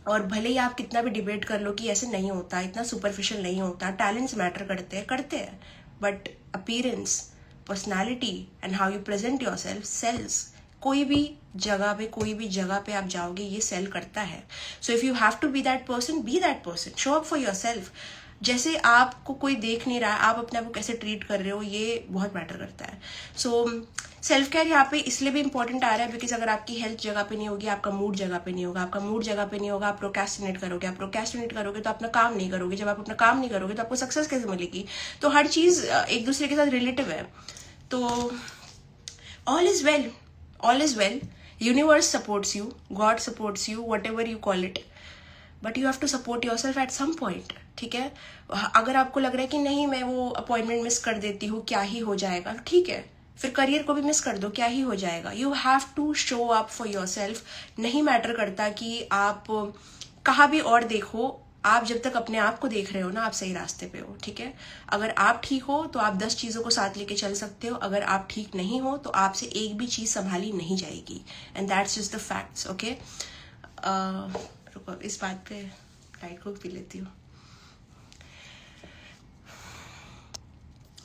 और भले ही आप कितना भी डिबेट कर लो कि ऐसे नहीं होता, इतना सुपरफिशियल नहीं होता, टैलेंट्स मैटर करते हैं, but appearance, personality and how you present yourself sells. कोई भी जगह पे आप जाओगे ये सेल करता है। So if you have to be that person, show up for yourself. जैसे आपको कोई देख नहीं रहा है, आप अपने आप को कैसे ट्रीट कर रहे हो, ये बहुत मैटर करता है। सो सेल्फ केयर यहाँ पे इसलिए भी इंपॉर्टेंट आ रहा है बिकॉज अगर आपकी हेल्थ जगह पे नहीं होगी, आपका मूड जगह पे नहीं होगा, आपका मूड जगह पे नहीं होगा, आप प्रोक्रेस्टिनेट करोगे, आप प्रोक्रेस्टिनेट करोगे तो अपना काम नहीं करोगे, जब आप अपना काम नहीं करोगे तो आपको सक्सेस कैसे मिलेगी? तो हर चीज एक दूसरे के साथ रिलेटिव है। तो all is well, all is well, universe supports you, God supports you, whatever you call it, but you have to support yourself at some point. ठीक है, अगर आपको लग रहा है कि नहीं मैं वो अपॉइंटमेंट मिस कर देती हूँ, क्या ही हो जाएगा, ठीक है, फिर करियर को भी मिस कर दो, क्या ही हो जाएगा। You have to show up for yourself. नहीं मैटर करता कि आप कहाँ भी और देखो, आप जब तक अपने आप को देख रहे हो ना, आप सही रास्ते पे हो। ठीक है, अगर आप ठीक हो तो आप 10 चीजों को साथ लेके चल सकते हो, अगर आप ठीक नहीं हो तो आपसे एक भी चीज संभाली नहीं जाएगी, and that's just the facts. Okay, रुको इस बात पे लाइट को पी लेती हूँ।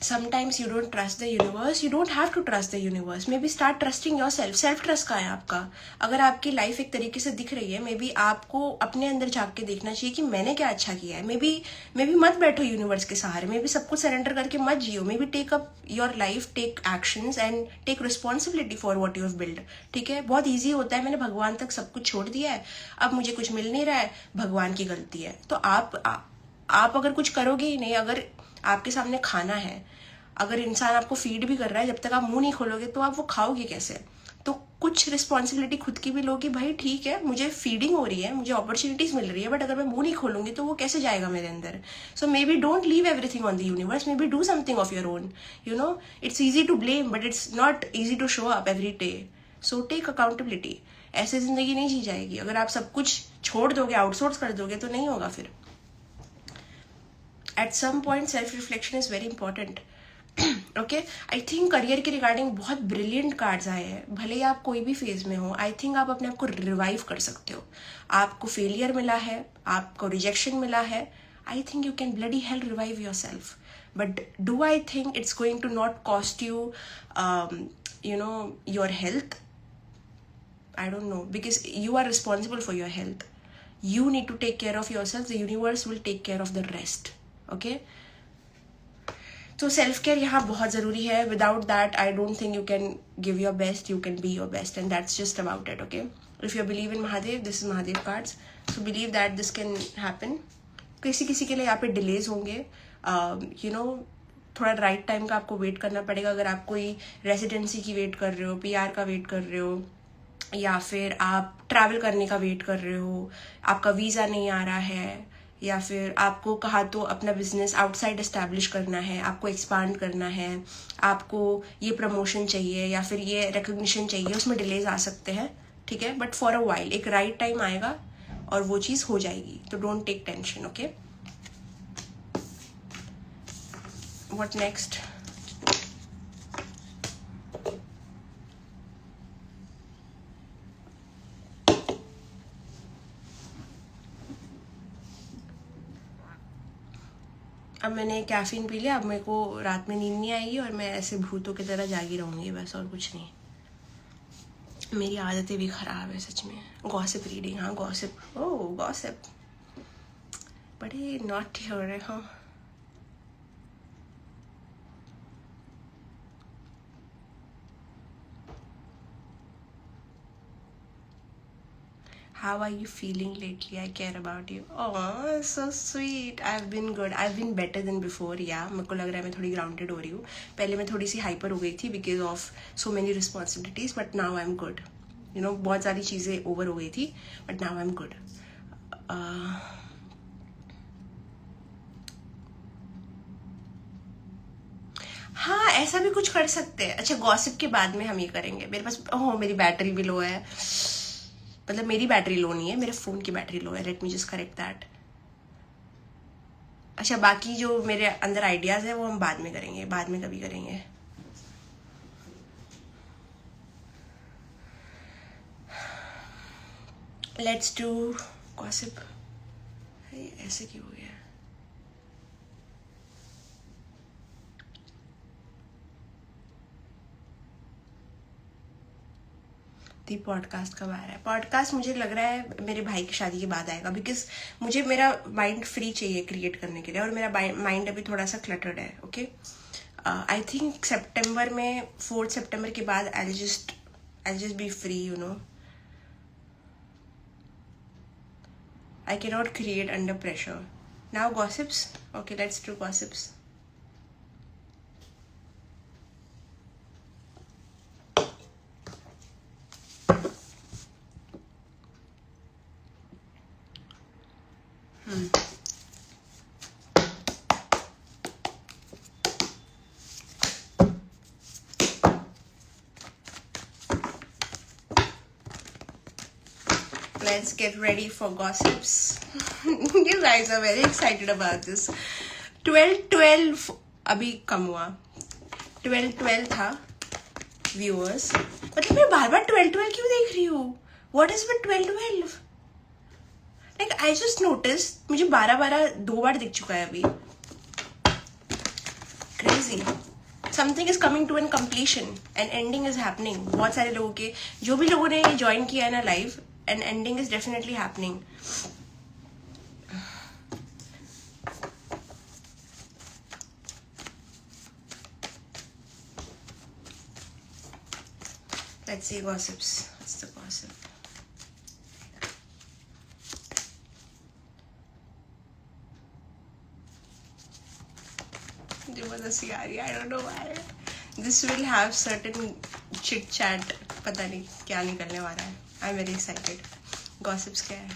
Sometimes you don't trust the universe. You don't have to trust the universe. Maybe start trusting yourself. Self trust का है आपका। अगर आपकी लाइफ एक तरीके से दिख रही है, मे बी आपको अपने अंदर झांक के देखना चाहिए कि मैंने क्या अच्छा किया है। मे बी मत बैठो यूनिवर्स के सहारे, मे बी सब कुछ सरेंडर करके मत जियो। Maybe take up your life, take actions and take responsibility for what you have build. ठीक है, बहुत ईजी होता है, मैंने भगवान तक सब कुछ छोड़ दिया है, अब मुझे कुछ मिल नहीं रहा है, भगवान की गलती है। तो आप अगर कुछ करोगे ही नहीं, अगर आपके सामने खाना है, अगर इंसान आपको फीड भी कर रहा है, जब तक आप मुंह नहीं खोलोगे तो आप वो खाओगे कैसे? तो कुछ रिस्पॉन्सिबिलिटी खुद की भी लो कि भाई ठीक है, मुझे फीडिंग हो रही है, मुझे अपॉर्चुनिटीज मिल रही है, बट अगर मैं मुंह नहीं खोलूंगी तो वो कैसे जाएगा मेरे अंदर? So maybe don't leave everything on the universe, maybe do something of your own. You know, it's easy to blame but it's not easy to show up every day. So take accountability. ऐसे जिंदगी नहीं जी जाएगी। अगर आप सब कुछ छोड़ दोगे, आउटसोर्स कर दोगे तो नहीं होगा फिर। At some point self reflection is very important. Okay, I think career के रिगार्डिंग बहुत ब्रिलियंट कार्ड्स आए हैं। भले ही आप कोई भी फेज में हो, आई थिंक आप अपने आप को रिवाइव कर सकते हो। आपको फेलियर मिला है, आपको रिजेक्शन मिला है, I think you can bloody hell revive yourself. But do I think it's going to not cost you you know your health? I don't know, because you are responsible for your health. You need to take care of yourself. The universe will take care of the rest. Okay? तो सेल्फ केयर यहाँ बहुत ज़रूरी है. Without that I don't think you can give your best, you can be your best, and that's just about it. Okay, if you believe in Mahadev, this is Mahadev cards, so believe that this can happen. किसी किसी के लिए यहाँ पे डिलेज होंगे, यू नो, थोड़ा राइट टाइम का आपको वेट करना पड़ेगा. अगर आप कोई रेसिडेंसी की वेट कर रहे हो, PR का वेट कर रहे हो, या फिर आप ट्रैवल करने का वेट कर रहे हो, आपका वीज़ा नहीं आ रहा है, या फिर आपको कहा तो अपना बिजनेस आउटसाइड एस्टैब्लिश करना है, आपको एक्सपांड करना है, आपको ये प्रमोशन चाहिए या फिर ये रिकग्निशन चाहिए, उसमें डिलेज आ सकते हैं. ठीक है, बट फॉर अ वाइल एक राइट टाइम आएगा और वो चीज़ हो जाएगी. तो don't take tension. Okay, what next? अब मैंने कैफीन पी लिया, अब मेरे को रात में नींद नहीं आएगी और मैं ऐसे भूतों की तरह जागी रहूंगी बस, और कुछ नहीं. मेरी आदतें भी खराब है सच में. गॉसिप रीडिंग, हाँ गॉसिप, ओह गॉसिप, बड़े नॉटी हो रहे हो. How are you feeling lately? I care about you. Oh, so sweet. I've been good. I've been better than before. Yeah, मेरे को लग रहा है मैं थोड़ी grounded हो रही हूँ. पहले मैं थोड़ी सी hyper हो गई थी because of so many responsibilities, but now I'm good. You know, बहुत सारी चीज़ें over हो गई थी, but now I'm good. हाँ, ऐसा भी कुछ कर सकते हैं. अच्छा, गॉसिप के बाद में हम ये करेंगे. मेरे पास, ओह मेरी बैटरी भी लो है. मतलब मेरी बैटरी लो नहीं है, मेरे फोन की बैटरी लो है. Let me just correct that. अच्छा, बाकी जो मेरे अंदर आइडियाज है वो हम बाद में करेंगे, बाद में कभी करेंगे. Let's do gossip. ऐसे क्यों हो गया? पॉडकास्ट कब आ रहा है? पॉडकास्ट मुझे लग रहा है मेरे भाई की शादी के बाद आएगा, बिकॉज मुझे मेरा माइंड फ्री चाहिए क्रिएट करने के लिए, और मेरा माइंड अभी थोड़ा सा क्लटर्ड है. ओके, आई थिंक सितंबर में 4 सितंबर के बाद I just be free, you know. I cannot create under pressure. Now gossips. Okay, let's do gossips. Let's get ready for gossips. You guys are very excited about this. 12 अभी कम हुआ. 12 था viewers. मतलब मैं बार बार 12 क्यों देख रही हूँ? What is with 12? Like I just noticed, मुझे 12 2 बार दिख चुका है अभी. Crazy. Something is coming to an completion. An ending is happening. बहुत सारे लोगों के, जो भी लोगों ने ज्वाइन किया है ना live, an ending is definitely happening. Let's see gossips. What's the gossip? जबरदस्ती आ रही है. I don't know why. This will have certain chit chat. पता नहीं क्या निकलने वाला है. I'm very excited. Gossips क्या है?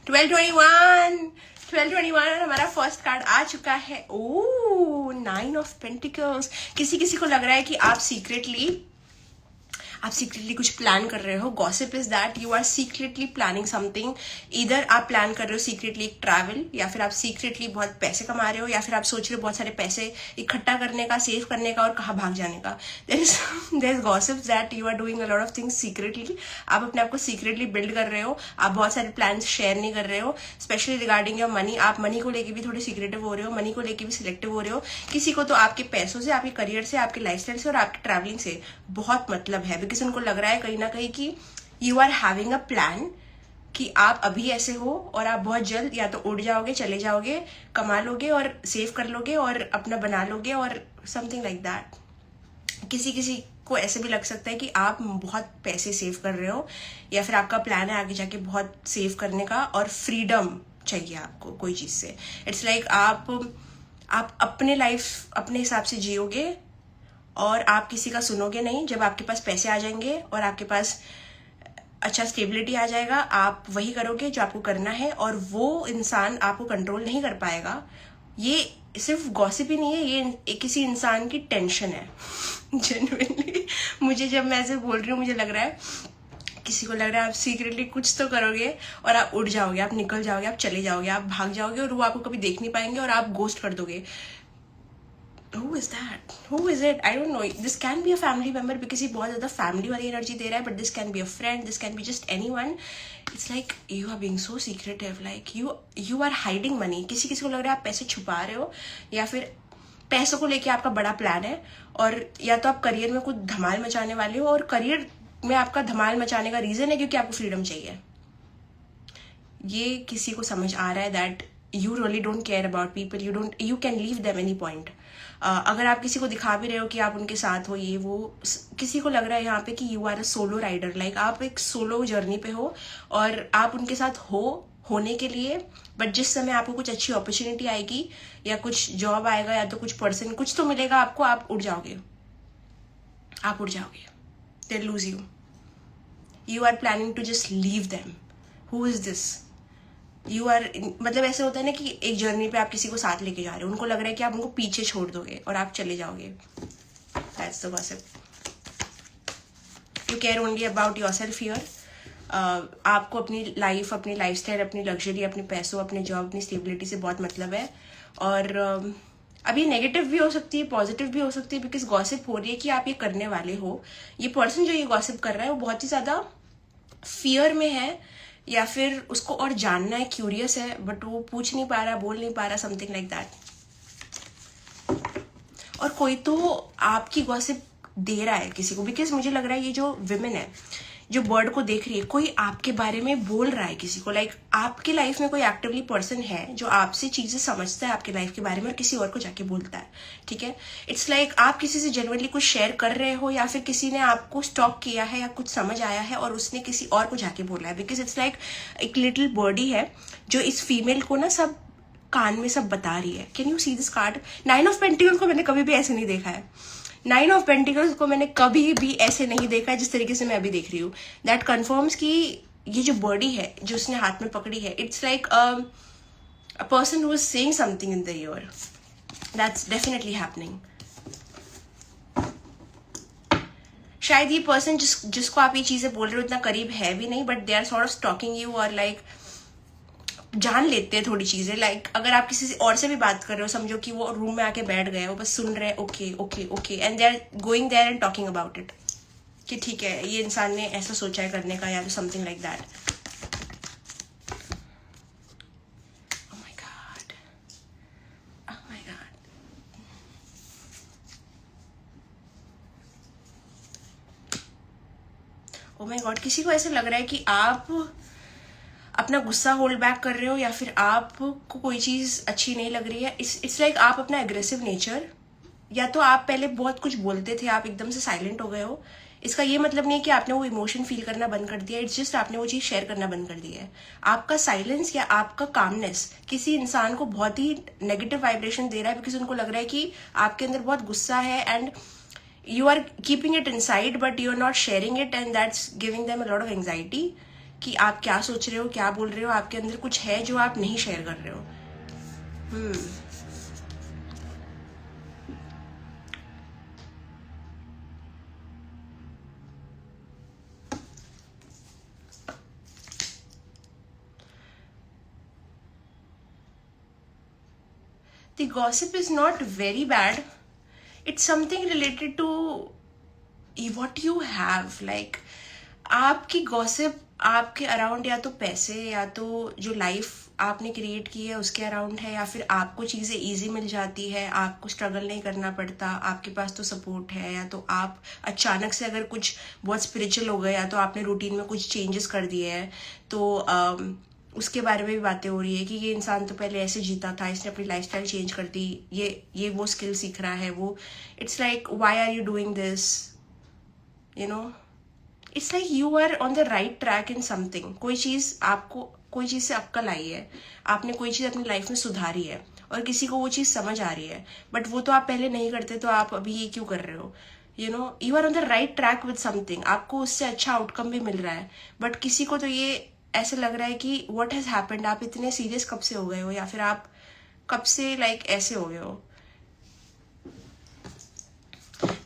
1221 हमारा फर्स्ट कार्ड आ चुका है. ओह, 9 ऑफ पेंटिकल्स. किसी को लग रहा है कि आप सीक्रेटली कुछ प्लान कर रहे हो. Gossip is that you are secretly planning something. इधर आप प्लान कर रहे हो सीक्रेटली एक ट्रैवल, या फिर आप सीक्रेटली बहुत पैसे कमा रहे हो, या फिर आप सोच रहे हो बहुत सारे पैसे इकट्ठा करने का, सेव करने का और कहाँ भाग जाने का. There is gossip that you are doing a lot of things secretly. आप अपने आप को सीक्रेटली बिल्ड कर रहे हो. आप बहुत सारे प्लान शेयर नहीं कर रहे हो, स्पेशली रिगार्डिंग योर मनी. आप मनी को लेके भी थोड़े सीक्रेटिव हो रहे हो, मनी को लेके भी सिलेक्टिव हो रहे हो. किसी को तो आपके पैसों से, आपके करियर से, आपके लाइफस्टाइल से और आपके ट्रैवलिंग से बहुत मतलब है, बिकॉज उनको लग रहा है कहीं ना कहीं कि you are having a plan, कि आप अभी ऐसे हो और आप बहुत जल्द या तो उड़ जाओगे, चले जाओगे, कमा लोगे और सेव कर लोगे और अपना बना लोगे और समथिंग लाइक दैट. किसी को ऐसे भी लग सकता है कि आप बहुत पैसे सेव कर रहे हो, या फिर आपका प्लान है आगे जाके बहुत सेव करने का और फ्रीडम चाहिए आपको कोई चीज से. इट्स लाइक आप अपने लाइफ अपने हिसाब से जियोगे और आप किसी का सुनोगे नहीं. जब आपके पास पैसे आ जाएंगे और आपके पास अच्छा स्टेबिलिटी आ जाएगा, आप वही करोगे जो आपको करना है और वो इंसान आपको कंट्रोल नहीं कर पाएगा. ये सिर्फ गॉसिप ही नहीं है, ये किसी इंसान की टेंशन है. जेन्युइनली मुझे, जब मैं ऐसे बोल रही हूँ, मुझे लग रहा है किसी को लग रहा है आप सीक्रेटली कुछ तो करोगे और आप उड़ जाओगे, आप निकल जाओगे, आप चले जाओगे, आप भाग जाओगे और वो आपको कभी देख नहीं पाएंगे और आप गोस्ट कर दोगे. Who is that? Who is it? I don't know. This can be a family member because ये बहुत ज़्यादा family वाली एनर्जी दे रहा है. But this can be a friend. This can be just anyone. It's like you are being so secretive. Like you are hiding money. किसी को लग रहा है आप पैसे छुपा रहे हो, या फिर पैसों को लेके आपका बड़ा प्लान है, और या तो आप करियर में कुछ धमाल मचाने वाले हो, और करियर में आपका धमाल मचाने का रीजन है क्योंकि आपको फ्रीडम चाहिए. ये किसी को समझ आ रहा है that you really don't care about people. You can leave them any point. अगर आप किसी को दिखा भी रहे हो कि आप उनके साथ हो, ये वो, किसी को लग रहा है यहाँ पे कि you are a solo rider. Like आप एक सोलो जर्नी पे हो और आप उनके साथ होने के लिए, बट जिस समय आपको कुछ अच्छी अपॉर्चुनिटी आएगी या कुछ जॉब आएगा या तो कुछ पर्सन, कुछ तो मिलेगा आपको, आप उड़ जाओगे. They lose you. You are planning to just leave them. Who is this? You are, मतलब ऐसे होता है ना कि एक जर्नी पे आप किसी को साथ लेके जा रहे हो, उनको लग रहा है कि आप उनको पीछे छोड़ दोगे और आप चले जाओगे. That's the gossip. You care only about yourself here. आपको अपनी लाइफ, अपनी लाइफस्टाइल, अपनी लग्जरी, अपने पैसों, अपने जॉब, अपनी स्टेबिलिटी से बहुत मतलब है. और अभी नेगेटिव भी हो सकती है, पॉजिटिव भी हो सकती है, बिकॉज गॉसिप हो रही है कि आप ये करने वाले हो. ये पर्सन जो ये गॉसिप कर रहा है वो बहुत ही ज्यादा फियर में है, या फिर उसको और जानना है, क्यूरियस है, बट वो पूछ नहीं पा रहा, बोल नहीं पा रहा, समथिंग लाइक दैट. और कोई तो आपकी गॉसिप दे रहा है किसी को, बिकॉज मुझे लग रहा है ये जो विमेन है, जो बर्ड को देख रही है, कोई आपके बारे में बोल रहा है किसी को, लाइक आपके लाइफ में कोई एक्टिवली पर्सन है जो आपसे चीजें समझता है आपके लाइफ के बारे में और किसी और को जाके बोलता है, ठीक है। इट्स लाइक आप किसी से जेन्युइनली कुछ शेयर कर रहे हो या फिर किसी ने आपको स्टॉक किया है या कुछ समझ आया है और उसने किसी और को जाके बोला है, बिकॉज इट्स लाइक एक लिटिल बर्डी है जो इस फीमेल को ना सब कान में सब बता रही है। Can you see this card? 9 of pentacles को मैंने कभी भी ऐसे नहीं देखा है। 9 ऑफ पेंटिकल्स को मैंने कभी भी ऐसे नहीं देखा है जिस तरीके से मैं अभी देख रही हूँ। दैट कन्फर्म्स कि ये जो बॉडी है जो उसने हाथ में पकड़ी है, it's like a person who is saying something in the year. That's definitely happening. शायद ये पर्सन जिसको आप ये चीजें बोल रहे हो इतना करीब है भी नहीं, but they are sort of stalking you और लाइक जान लेते हैं थोड़ी चीजें। लाइक अगर आप किसी और से भी बात कर रहे हो, समझो कि वो रूम में आके बैठ गए, वो बस सुन रहे हैं, okay okay okay, and they are going there and talking about it कि ठीक है ये इंसान ने ऐसा सोचा है करने का या तो something like that. Oh my God, oh my God. Oh my God, किसी को ऐसे लग रहा है कि आप अपना गुस्सा होल्ड बैक कर रहे हो या फिर आपको कोई चीज अच्छी नहीं लग रही है। इट्स लाइक आप अपना एग्रेसिव नेचर, या तो आप पहले बहुत कुछ बोलते थे, आप एकदम से साइलेंट हो गए हो। इसका ये मतलब नहीं है कि आपने वो इमोशन फील करना बंद कर दिया, इट्स जस्ट आपने वो चीज शेयर करना बंद कर दिया है। आपका साइलेंस या आपका कामनेस किसी इंसान को बहुत ही नेगेटिव वाइब्रेशन दे रहा है, बिकॉज उनको लग रहा है कि आपके अंदर बहुत गुस्सा है and you are keeping it inside but you are not sharing it, and that's giving them a lot of anxiety कि आप क्या सोच रहे हो, क्या बोल रहे हो, आपके अंदर कुछ है जो आप नहीं शेयर कर रहे हो। The gossip is not very bad. It's something related to what you have. Like आपकी गॉसिप आपके अराउंड या तो पैसे या तो जो लाइफ आपने क्रिएट की है उसके अराउंड है, या फिर आपको चीज़ें इजी मिल जाती है, आपको स्ट्रगल नहीं करना पड़ता, आपके पास तो सपोर्ट है, या तो आप अचानक से अगर कुछ बहुत स्पिरिचुअल हो गए या तो आपने रूटीन में कुछ चेंजेस कर दिए हैं, तो उसके बारे में भी बातें हो रही है कि ये इंसान तो पहले ऐसे जीता था, इसने अपनी लाइफस्टाइल चेंज कर दी, ये वो स्किल सीख रहा है वो। It's like why are you doing this, you know. It's like you are on the right track in something. कोई चीज़ से अक्कल आई है, आपने कोई चीज़ अपनी लाइफ में सुधारी है और किसी को वो चीज़ समझ आ रही है, बट वो तो आप पहले नहीं करते, तो आप अभी ये क्यों कर रहे हो? You know, you are on the right track with something, आपको उससे अच्छा आउटकम भी मिल रहा है, बट किसी को तो ये ऐसे लग रहा है कि व्हाट हैज हैपेंड, आप इतने सीरियस कब से हो गए हो, या फिर आप कब से लाइक ऐसे हो गए हो।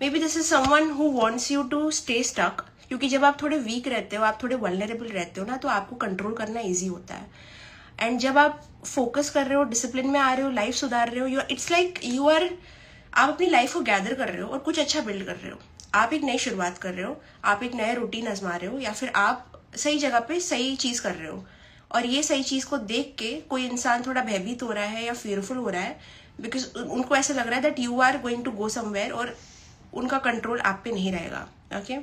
Maybe this is someone who wants you to stay stuck, क्योंकि जब आप थोड़े वीक रहते हो, आप थोड़े वल्नरेबल रहते हो ना, तो आपको कंट्रोल करना ईजी होता है। एंड जब आप फोकस कर रहे हो, डिसिप्लिन में आ रहे हो, लाइफ सुधार रहे हो, इट्स लाइक यू आर, आप अपनी लाइफ को गैदर कर रहे हो और कुछ अच्छा बिल्ड कर रहे हो, आप एक नई शुरुआत कर रहे हो, आप एक नया रूटीन आजमा रहे हो, या फिर आप सही जगह पे सही चीज कर रहे हो। और ये सही चीज को देख के कोई इंसान थोड़ा भयभीत हो रहा है या फियरफुल हो रहा है, बिकॉज उनको ऐसा लग रहा है that you are going to go somewhere, और उनका कंट्रोल आप पे नहीं रहेगा। Okay,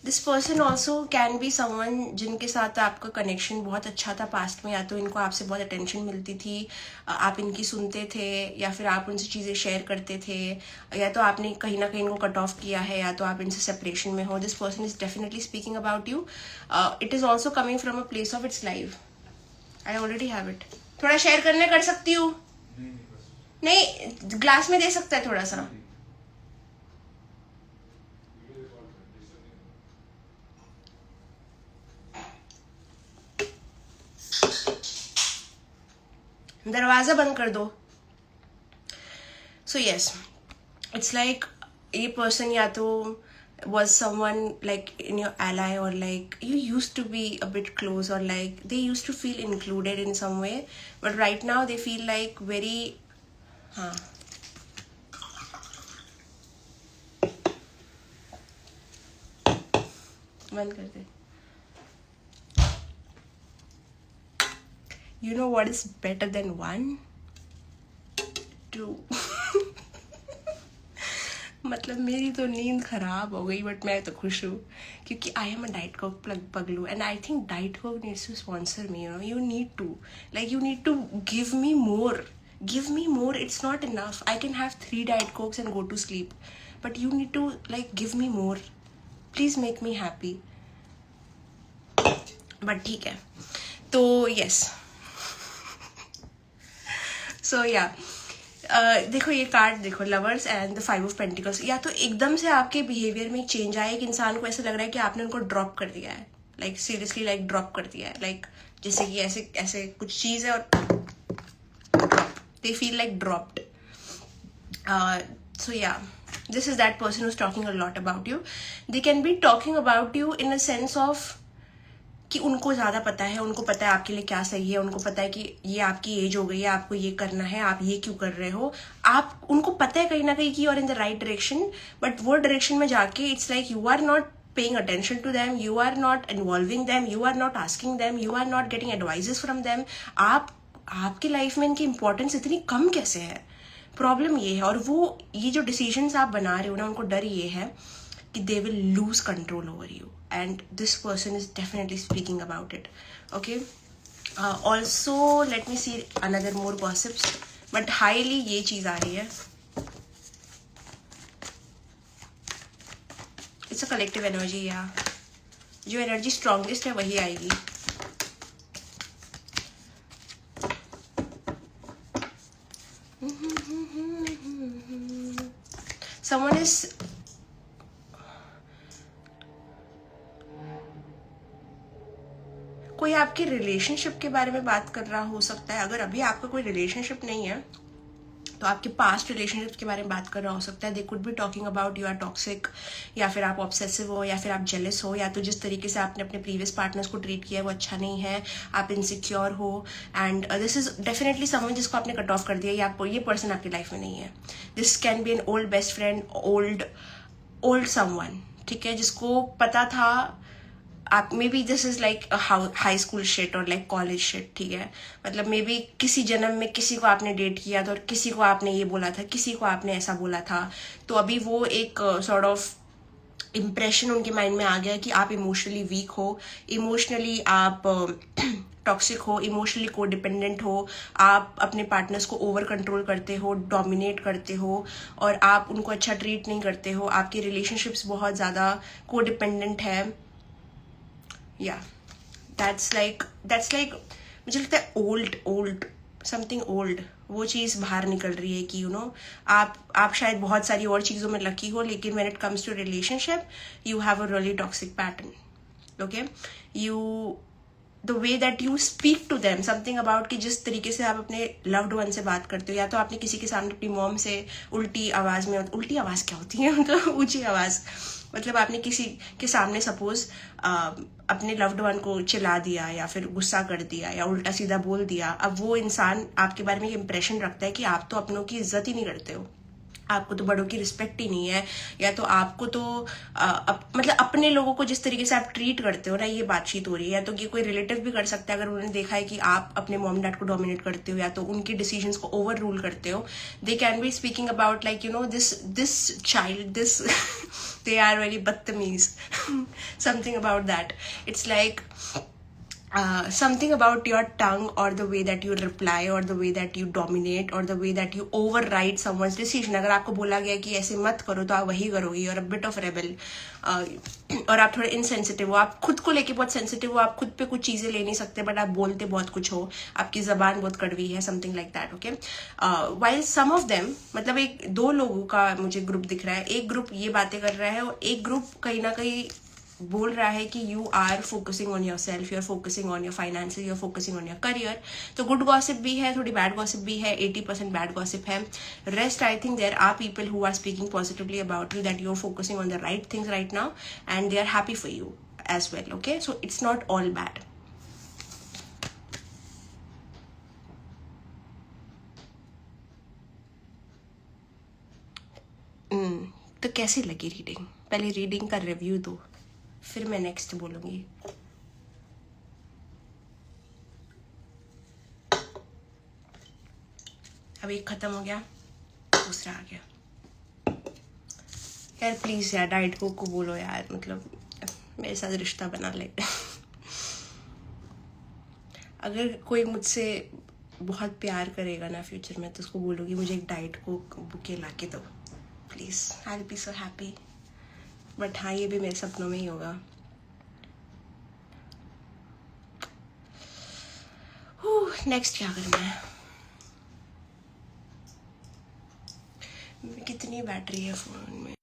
this person also can be someone जिनके साथ आपका कनेक्शन बहुत अच्छा था पास्ट में, या तो इनको आपसे बहुत अटेंशन मिलती थी, आप इनकी सुनते थे, या फिर आप उनसे चीज़ें शेयर करते थे, या तो आपने कहीं ना कहीं इनको कट ऑफ किया है, या तो आप इनसे सेपरेशन में हो। This person is definitely speaking about you. It is also coming from a place of its life. I already have it. थोड़ा शेयर करने कर सकती हूँ? नहीं, ग्लास में दे सकता है थोड़ा सा। दरवाजा बंद कर दो। सो यस, इट्स लाइक ये पर्सन या तो was someone like in your ally, or like you used to be a bit close, or like they used to feel included in some way, but right now they feel like very बंद कर दे। You know what is better than one? Two मतलब मेरी तो नींद खराब हो गई, बट मैं तो खुश हूँ क्योंकि I am a diet Coke पगलू, and I think diet Coke needs to sponsor me. You need to, like you need to give me more. It's not enough. I can have 3 diet cokes and go to sleep, but you need to like give me more. Please make me happy. But ठीक है, तो yes. So yeah, देखो ये कार्ड देखो, lovers and the 5 of pentacles. या तो एकदम से आपके बिहेवियर में चेंज आए, एक इंसान को ऐसा लग रहा है कि आपने उनको ड्रॉप कर दिया है, लाइक सीरियसली लाइक ड्रॉप कर दिया है, लाइक जैसे कि ऐसे ऐसे कुछ चीज़ है और drop, they feel like dropped. So yeah, this is that person who's talking a lot about you. They can be talking about you in a sense of कि उनको ज़्यादा पता है, उनको पता है आपके लिए क्या सही है, उनको पता है कि ये आपकी एज हो गई है, आपको ये करना है, आप ये क्यों कर रहे हो. आप उनको पता है कहीं ना कहीं कि और in the right direction, but वो डायरेक्शन में जाके it's like you are not paying attention to them, you are not involving them, you are not asking them, you are not getting advices from them. आपके लाइफ में इनकी इंपॉर्टेंस इतनी कम कैसे है, प्रॉब्लम ये है. और वो ये जो डिसीजंस आप बना रहे हो ना, उनको डर ये है कि they will lose control over you, and this person is definitely speaking about it. Okay, also let me see another more gossips, but highly ये चीज आ रही है. It's a collective energy. या जो एनर्जी स्ट्रॉन्गेस्ट है वही आएगी. Someone is कोई आपके रिलेशनशिप के बारे में बात कर रहा हो सकता है. अगर अभी आपका कोई रिलेशनशिप नहीं है तो आपके पास्ट रिलेशनशिप के बारे में बात कर रहा हो सकता है. They could be talking about you are toxic, या फिर आप ऑब्सेसिव हो, या फिर आप जेलस हो, या तो जिस तरीके से आपने अपने प्रीवियस पार्टनर्स को ट्रीट किया है वो अच्छा नहीं है, आप इनसिक्योर हो. And this is definitely someone जिसको आपने कट ऑफ कर दिया, या ये पर्सन आपकी लाइफ में नहीं है. This can be an old best friend, old someone, ठीक है, जिसको पता था आप, may be this is like high school shit और लाइक कॉलेज शिट, ठीक है. मतलब मे बी किसी जन्म में किसी को आपने डेट किया था और किसी को आपने ये बोला था, किसी को आपने ऐसा बोला था, तो अभी वो एक सॉर्ट ऑफ इम्प्रेशन उनके माइंड में आ गया कि आप इमोशनली वीक हो, इमोशनली आप टॉक्सिक हो, इमोशनली को डिपेंडेंट हो, आप अपने पार्टनर्स को ओवर कंट्रोल करते हो, डोमिनेट करते हो, और आप उनको अच्छा ट्रीट नहीं करते हो. आपकी रिलेशनशिप्स बहुत ज़्यादा को डिपेंडेंट है. Yeah, that's like मुझे लगता है ओल्ड समथिंग ओल्ड, वो चीज़ बाहर निकल रही है कि आप शायद बहुत सारी और चीज़ों में लकी हो, लेकिन when it comes to relationship you have a really toxic pattern. Okay, the way that you speak to them, something about कि जिस तरीके से आप अपने लव्ड वन से बात करते हो, या तो आपने किसी के सामने अपनी मॉम से उल्टी आवाज़ क्या होती है, मतलब ऊंची आवाज़, मतलब आपने किसी के सामने सपोज अपने लव्ड वन को चिल्ला दिया, या फिर गुस्सा कर दिया, या उल्टा सीधा बोल दिया. अब वो इंसान आपके बारे में इंप्रेशन रखता है कि आप तो अपनों की इज्जत ही नहीं करते हो, आपको तो बड़ों की रिस्पेक्ट ही नहीं है, या तो आपको तो मतलब अपने लोगों को जिस तरीके से आप ट्रीट करते हो ना, ये बातचीत हो रही है. या तो ये कोई रिलेटिव भी कर सकता है अगर उन्होंने देखा है कि आप अपने मॉम डैड को डोमिनेट करते हो, या तो उनके डिसीजंस को ओवर रूल करते हो. दे can be speaking about like this child, this they are very बदतमीज, something about that. It's like something about your tongue, or the way that you reply, or the way that you dominate, or the way that you override someone's decision. अगर आपको बोला गया कि ऐसे मत करो तो आप वही करोगी, और a bit of rebel, और आप थोड़े इनसेंसिटिव हो, आप खुद को लेके बहुत सेंसिटिव हो, आप खुद पे कुछ चीज़ें ले नहीं सकते, बट आप बोलते बहुत कुछ हो, आपकी जबान बहुत कड़वी है, something like that. Okay, while some of them, मतलब एक दो लोगों का मुझे ग्रुप दिख रहा है. एक ग्रुप ये बातें कर रहा है, और एक ग्रुप कहीं ना कहीं बोल रहा है कि you are focusing on yourself, you are focusing on your finances, you are focusing on your career. तो गुड गॉसिप भी है, थोड़ी बैड गॉसिप भी है, 80% बैड गॉसिप है. Rest I think there are people who are speaking positively about you, that you are focusing on the right things right now, and they are happy for you as well. Okay, so it's not all bad. तो कैसी लगी रीडिंग? पहले रीडिंग का रिव्यू दो, फिर मैं नेक्स्ट बोलूंगी. अब एक खत्म हो गया, दूसरा आ गया। यार प्लीज़ यार डाइट कोक को बोलो यार, मतलब मेरे साथ रिश्ता बना ले। अगर कोई मुझसे बहुत प्यार करेगा ना फ्यूचर में, तो उसको बोलूँगी मुझे एक डाइट कोक बुके ला के दो please, I will be so happy. But हाँ, ये भी मेरे सपनों में ही होगा। नेक्स्ट क्या करना है? कितनी बैटरी है फ़ोन में?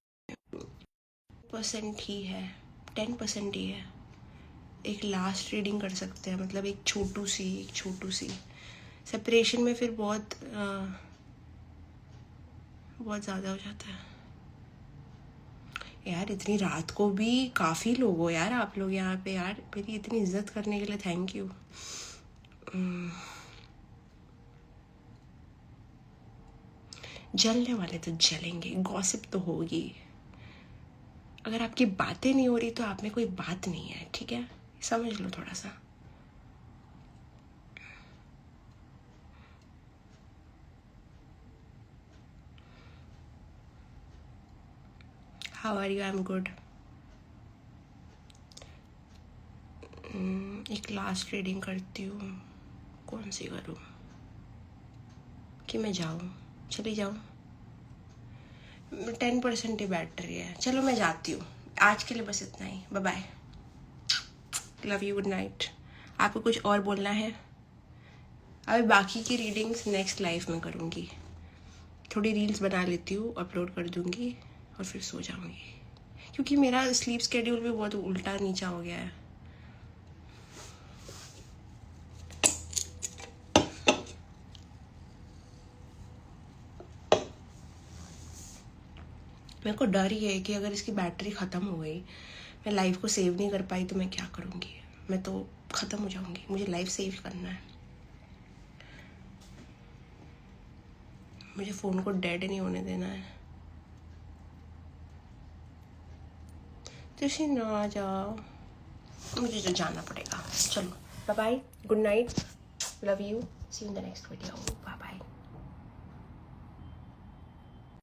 10% ही है, 10% ही है। एक लास्ट रीडिंग कर सकते हैं, मतलब एक छोटू सी सेपरेशन में फिर बहुत ज़्यादा हो जाता है यार। इतनी रात को भी काफ़ी लोग हो यार आप लोग यहाँ पे यार, मेरी इतनी इज्जत करने के लिए थैंक यू। जलने वाले तो जलेंगे, गॉसिप तो होगी। अगर आपकी बातें नहीं हो रही तो आप में कोई बात नहीं है, ठीक है? समझ लो थोड़ा सा। How are you? I am good. एक लास्ट रीडिंग करती हूँ, कौन सी करूँ कि मैं जाऊँ? चली जाऊँ? 10% ही बैटरी है, चलो मैं जाती हूँ। आज के लिए बस इतना ही, bye bye, love you, good night. आपको कुछ और बोलना है? अभी बाकी की रीडिंग्स नेक्स्ट लाइफ में करूँगी। थोड़ी रील्स बना लेती हूँ, अपलोड कर दूँगी और फिर सो जाऊँगी, क्योंकि मेरा स्लीप स्केड्यूल भी बहुत उल्टा नीचा हो गया है। मेरे को डर ही है कि अगर इसकी बैटरी ख़त्म हो गई, मैं लाइफ को सेव नहीं कर पाई, तो मैं क्या करूँगी? मैं तो ख़त्म हो जाऊँगी। मुझे लाइफ सेव करना है, मुझे फ़ोन को डेड नहीं होने देना है। तुसी ना जाओ, मुझे तो जाना पड़ेगा। चलो bye bye, good night, love you, see you in the next video, bye bye.